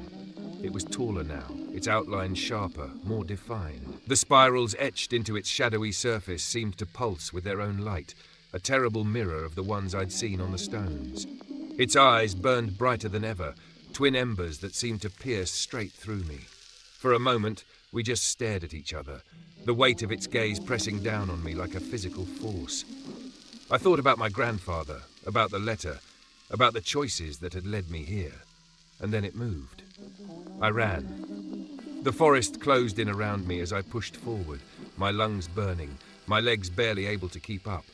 It was taller now, its outline sharper, more defined. The spirals etched into its shadowy surface seemed to pulse with their own light, a terrible mirror of the ones I'd seen on the stones. Its eyes burned brighter than ever, twin embers that seemed to pierce straight through me. For a moment, we just stared at each other, the weight of its gaze pressing down on me like a physical force. I thought about my grandfather, about the letter, about the choices that had led me here. And then it moved. I ran. The forest closed in around me as I pushed forward, my lungs burning, my legs barely able to keep up.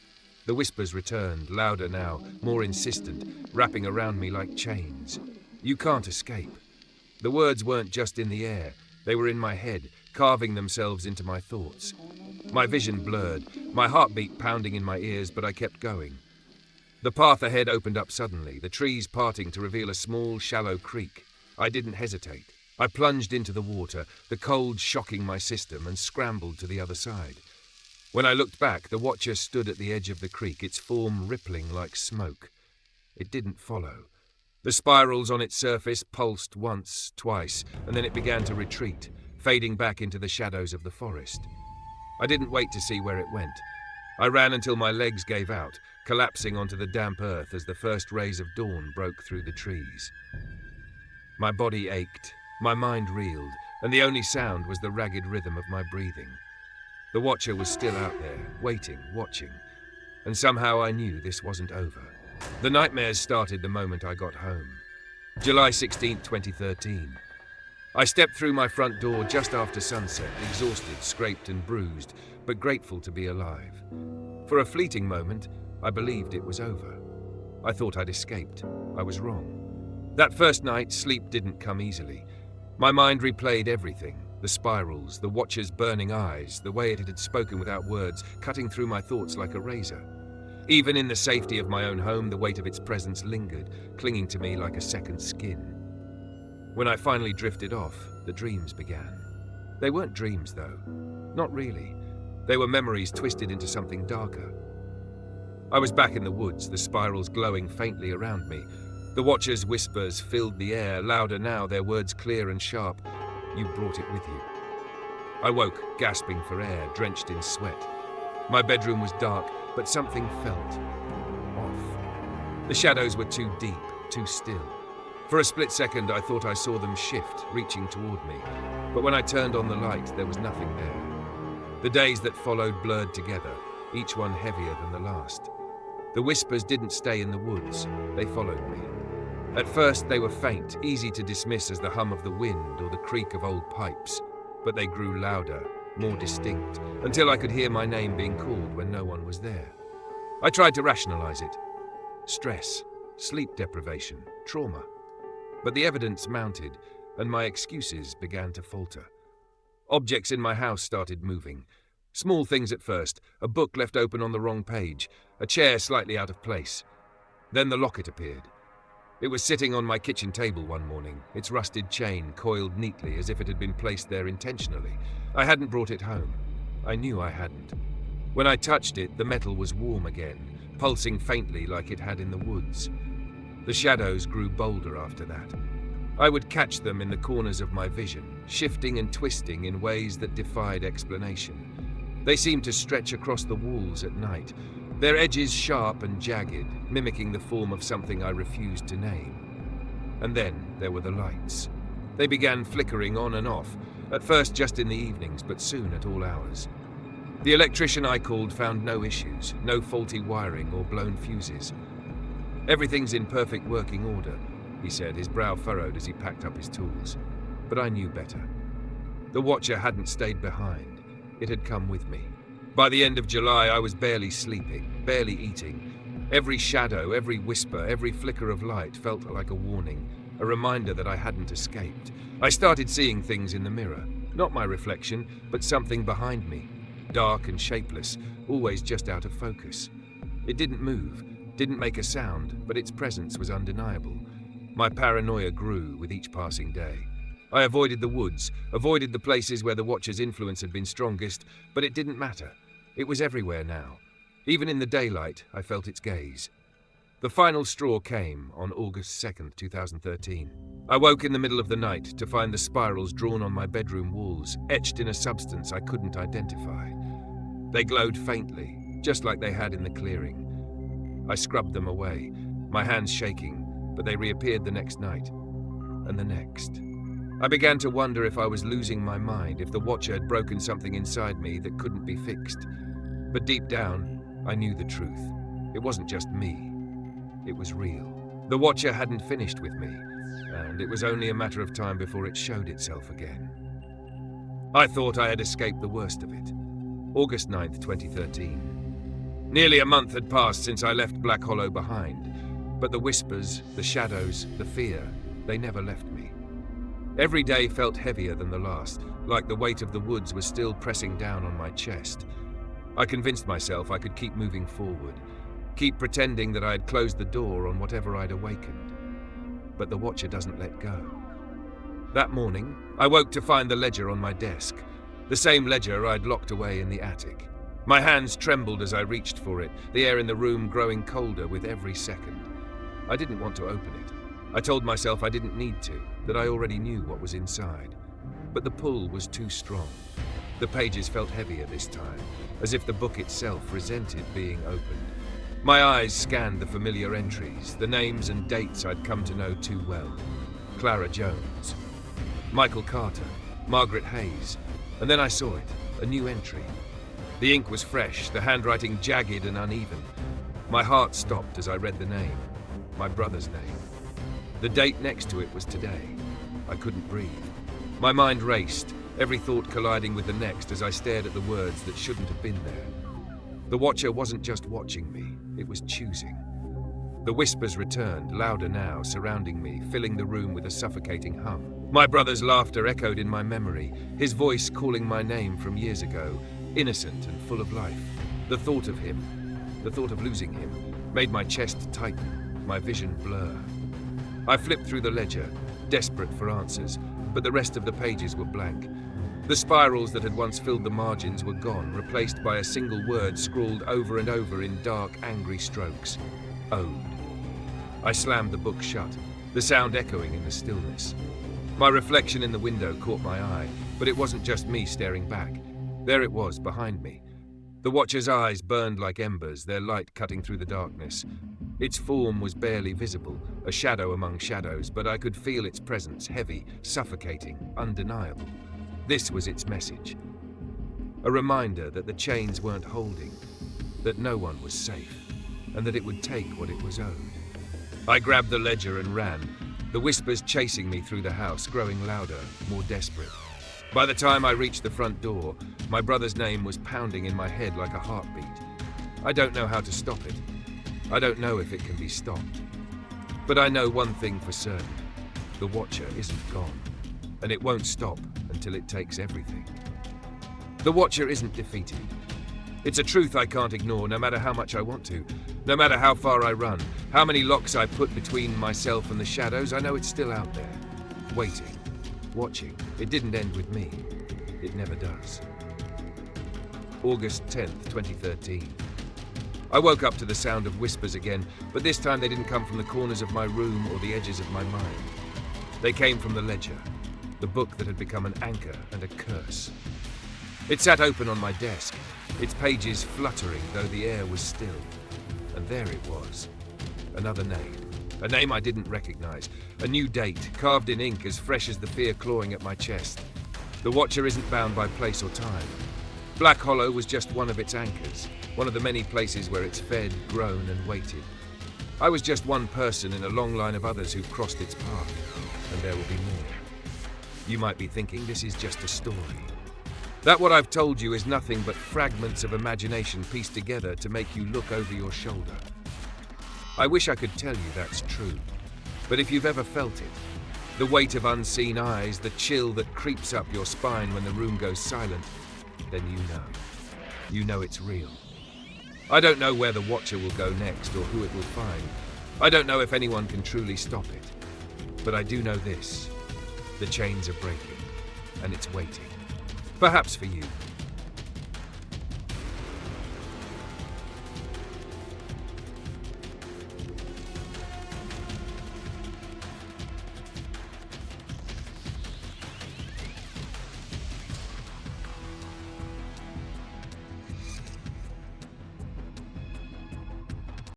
The whispers returned, louder now, more insistent, wrapping around me like chains. You can't escape. The words weren't just in the air, they were in my head, carving themselves into my thoughts. My vision blurred, my heartbeat pounding in my ears, but I kept going. The path ahead opened up suddenly, the trees parting to reveal a small, shallow creek. I didn't hesitate. I plunged into the water, the cold shocking my system, and scrambled to the other side. When I looked back, the Watcher stood at the edge of the creek, its form rippling like smoke. It didn't follow. The spirals on its surface pulsed once, twice, and then it began to retreat, fading back into the shadows of the forest. I didn't wait to see where it went. I ran until my legs gave out, collapsing onto the damp earth as the first rays of dawn broke through the trees. My body ached, my mind reeled, and the only sound was the ragged rhythm of my breathing. The Watcher was still out there, waiting, watching, and somehow I knew this wasn't over. The nightmares started the moment I got home. July 16, 2013. I stepped through my front door just after sunset, exhausted, scraped and bruised, but grateful to be alive. For a fleeting moment, I believed it was over. I thought I'd escaped. I was wrong. That first night, sleep didn't come easily. My mind replayed everything. The spirals, the Watcher's burning eyes, the way it had spoken without words, cutting through my thoughts like a razor. Even in the safety of my own home, the weight of its presence lingered, clinging to me like a second skin. When I finally drifted off, the dreams began. They weren't dreams, though. Not really. They were memories twisted into something darker. I was back in the woods, the spirals glowing faintly around me. The Watcher's whispers filled the air, louder now, their words clear and sharp. You brought it with you. I woke, gasping for air, drenched in sweat. My bedroom was dark, but something felt off. The shadows were too deep, too still. For a split second, I thought I saw them shift, reaching toward me. But when I turned on the light, there was nothing there. The days that followed blurred together, each one heavier than the last. The whispers didn't stay in the woods. They followed me. At first, they were faint, easy to dismiss as the hum of the wind or the creak of old pipes. But they grew louder, more distinct, until I could hear my name being called when no one was there. I tried to rationalize it. Stress, sleep deprivation, trauma. But the evidence mounted, and my excuses began to falter. Objects in my house started moving. Small things at first, a book left open on the wrong page, a chair slightly out of place. Then the locket appeared. It was sitting on my kitchen table one morning, its rusted chain coiled neatly as if it had been placed there intentionally. I hadn't brought it home. I knew I hadn't. When I touched it, the metal was warm again, pulsing faintly like it had in the woods. The shadows grew bolder after that. I would catch them in the corners of my vision, shifting and twisting in ways that defied explanation. They seemed to stretch across the walls at night, their edges sharp and jagged, mimicking the form of something I refused to name. And then there were the lights. They began flickering on and off, at first just in the evenings, but soon at all hours. The electrician I called found no issues, no faulty wiring or blown fuses. Everything's in perfect working order, he said, his brow furrowed as he packed up his tools. But I knew better. The Watcher hadn't stayed behind. It had come with me. By the end of July, I was barely sleeping, barely eating. Every shadow, every whisper, every flicker of light felt like a warning, a reminder that I hadn't escaped. I started seeing things in the mirror, not my reflection, but something behind me, dark and shapeless, always just out of focus. It didn't move, didn't make a sound, but its presence was undeniable. My paranoia grew with each passing day. I avoided the woods, avoided the places where the Watcher's influence had been strongest, but it didn't matter. It was everywhere now. Even in the daylight, I felt its gaze. The final straw came on August 2nd, 2013. I woke in the middle of the night to find the spirals drawn on my bedroom walls, etched in a substance I couldn't identify. They glowed faintly, just like they had in the clearing. I scrubbed them away, my hands shaking, but they reappeared the next night, and the next. I began to wonder if I was losing my mind, if the Watcher had broken something inside me that couldn't be fixed. But deep down, I knew the truth. It wasn't just me. It was real. The Watcher hadn't finished with me, and it was only a matter of time before it showed itself again. I thought I had escaped the worst of it. August 9th, 2013. Nearly a month had passed since I left Black Hollow behind, but the whispers, the shadows, the fear, they never left me. Every day felt heavier than the last, like the weight of the woods was still pressing down on my chest. I convinced myself I could keep moving forward, keep pretending that I had closed the door on whatever I'd awakened. But the Watcher doesn't let go. That morning, I woke to find the ledger on my desk, the same ledger I'd locked away in the attic. My hands trembled as I reached for it, the air in the room growing colder with every second. I didn't want to open it. I told myself I didn't need to, that I already knew what was inside. But the pull was too strong. The pages felt heavier this time, as if the book itself resented being opened. My eyes scanned the familiar entries, the names and dates I'd come to know too well. Clara Jones, Michael Carter, Margaret Hayes, and then I saw it, a new entry. The ink was fresh, the handwriting jagged and uneven. My heart stopped as I read the name, my brother's name. The date next to it was today. I couldn't breathe. My mind raced, every thought colliding with the next as I stared at the words that shouldn't have been there. The Watcher wasn't just watching me, it was choosing. The whispers returned, louder now, surrounding me, filling the room with a suffocating hum. My brother's laughter echoed in my memory, his voice calling my name from years ago, innocent and full of life. The thought of him, the thought of losing him, made my chest tighten, my vision blur. I flipped through the ledger, desperate for answers, but the rest of the pages were blank. The spirals that had once filled the margins were gone, replaced by a single word scrawled over and over in dark, angry strokes. Ode. I slammed the book shut, the sound echoing in the stillness. My reflection in the window caught my eye, but it wasn't just me staring back. There it was, behind me. The Watcher's eyes burned like embers, their light cutting through the darkness. Its form was barely visible, a shadow among shadows, but I could feel its presence, heavy, suffocating, undeniable. This was its message. A reminder that the chains weren't holding, that no one was safe, and that it would take what it was owed. I grabbed the ledger and ran, the whispers chasing me through the house, growing louder, more desperate. By the time I reached the front door, my brother's name was pounding in my head like a heartbeat. I don't know how to stop it. I don't know if it can be stopped. But I know one thing for certain. The Watcher isn't gone, and it won't stop until it takes everything. The Watcher isn't defeated. It's a truth I can't ignore, no matter how much I want to, no matter how far I run, how many locks I put between myself and the shadows. I know it's still out there, waiting, watching. It didn't end with me. It never does. August 10th, 2013. I woke up to the sound of whispers again, but this time they didn't come from the corners of my room or the edges of my mind. They came from the ledger, the book that had become an anchor and a curse. It sat open on my desk, its pages fluttering though the air was still. And there it was, another name, a name I didn't recognize, a new date, carved in ink as fresh as the fear clawing at my chest. The Watcher isn't bound by place or time. Black Hollow was just one of its anchors, one of the many places where it's fed, grown, and waited. I was just one person in a long line of others who've crossed its path, and there will be more. You might be thinking this is just a story. That what I've told you is nothing but fragments of imagination pieced together to make you look over your shoulder. I wish I could tell you that's true, but if you've ever felt it, the weight of unseen eyes, the chill that creeps up your spine when the room goes silent, then you know. You know it's real. I don't know where the Watcher will go next or who it will find. I don't know if anyone can truly stop it. But I do know this. The chains are breaking, and it's waiting. Perhaps for you.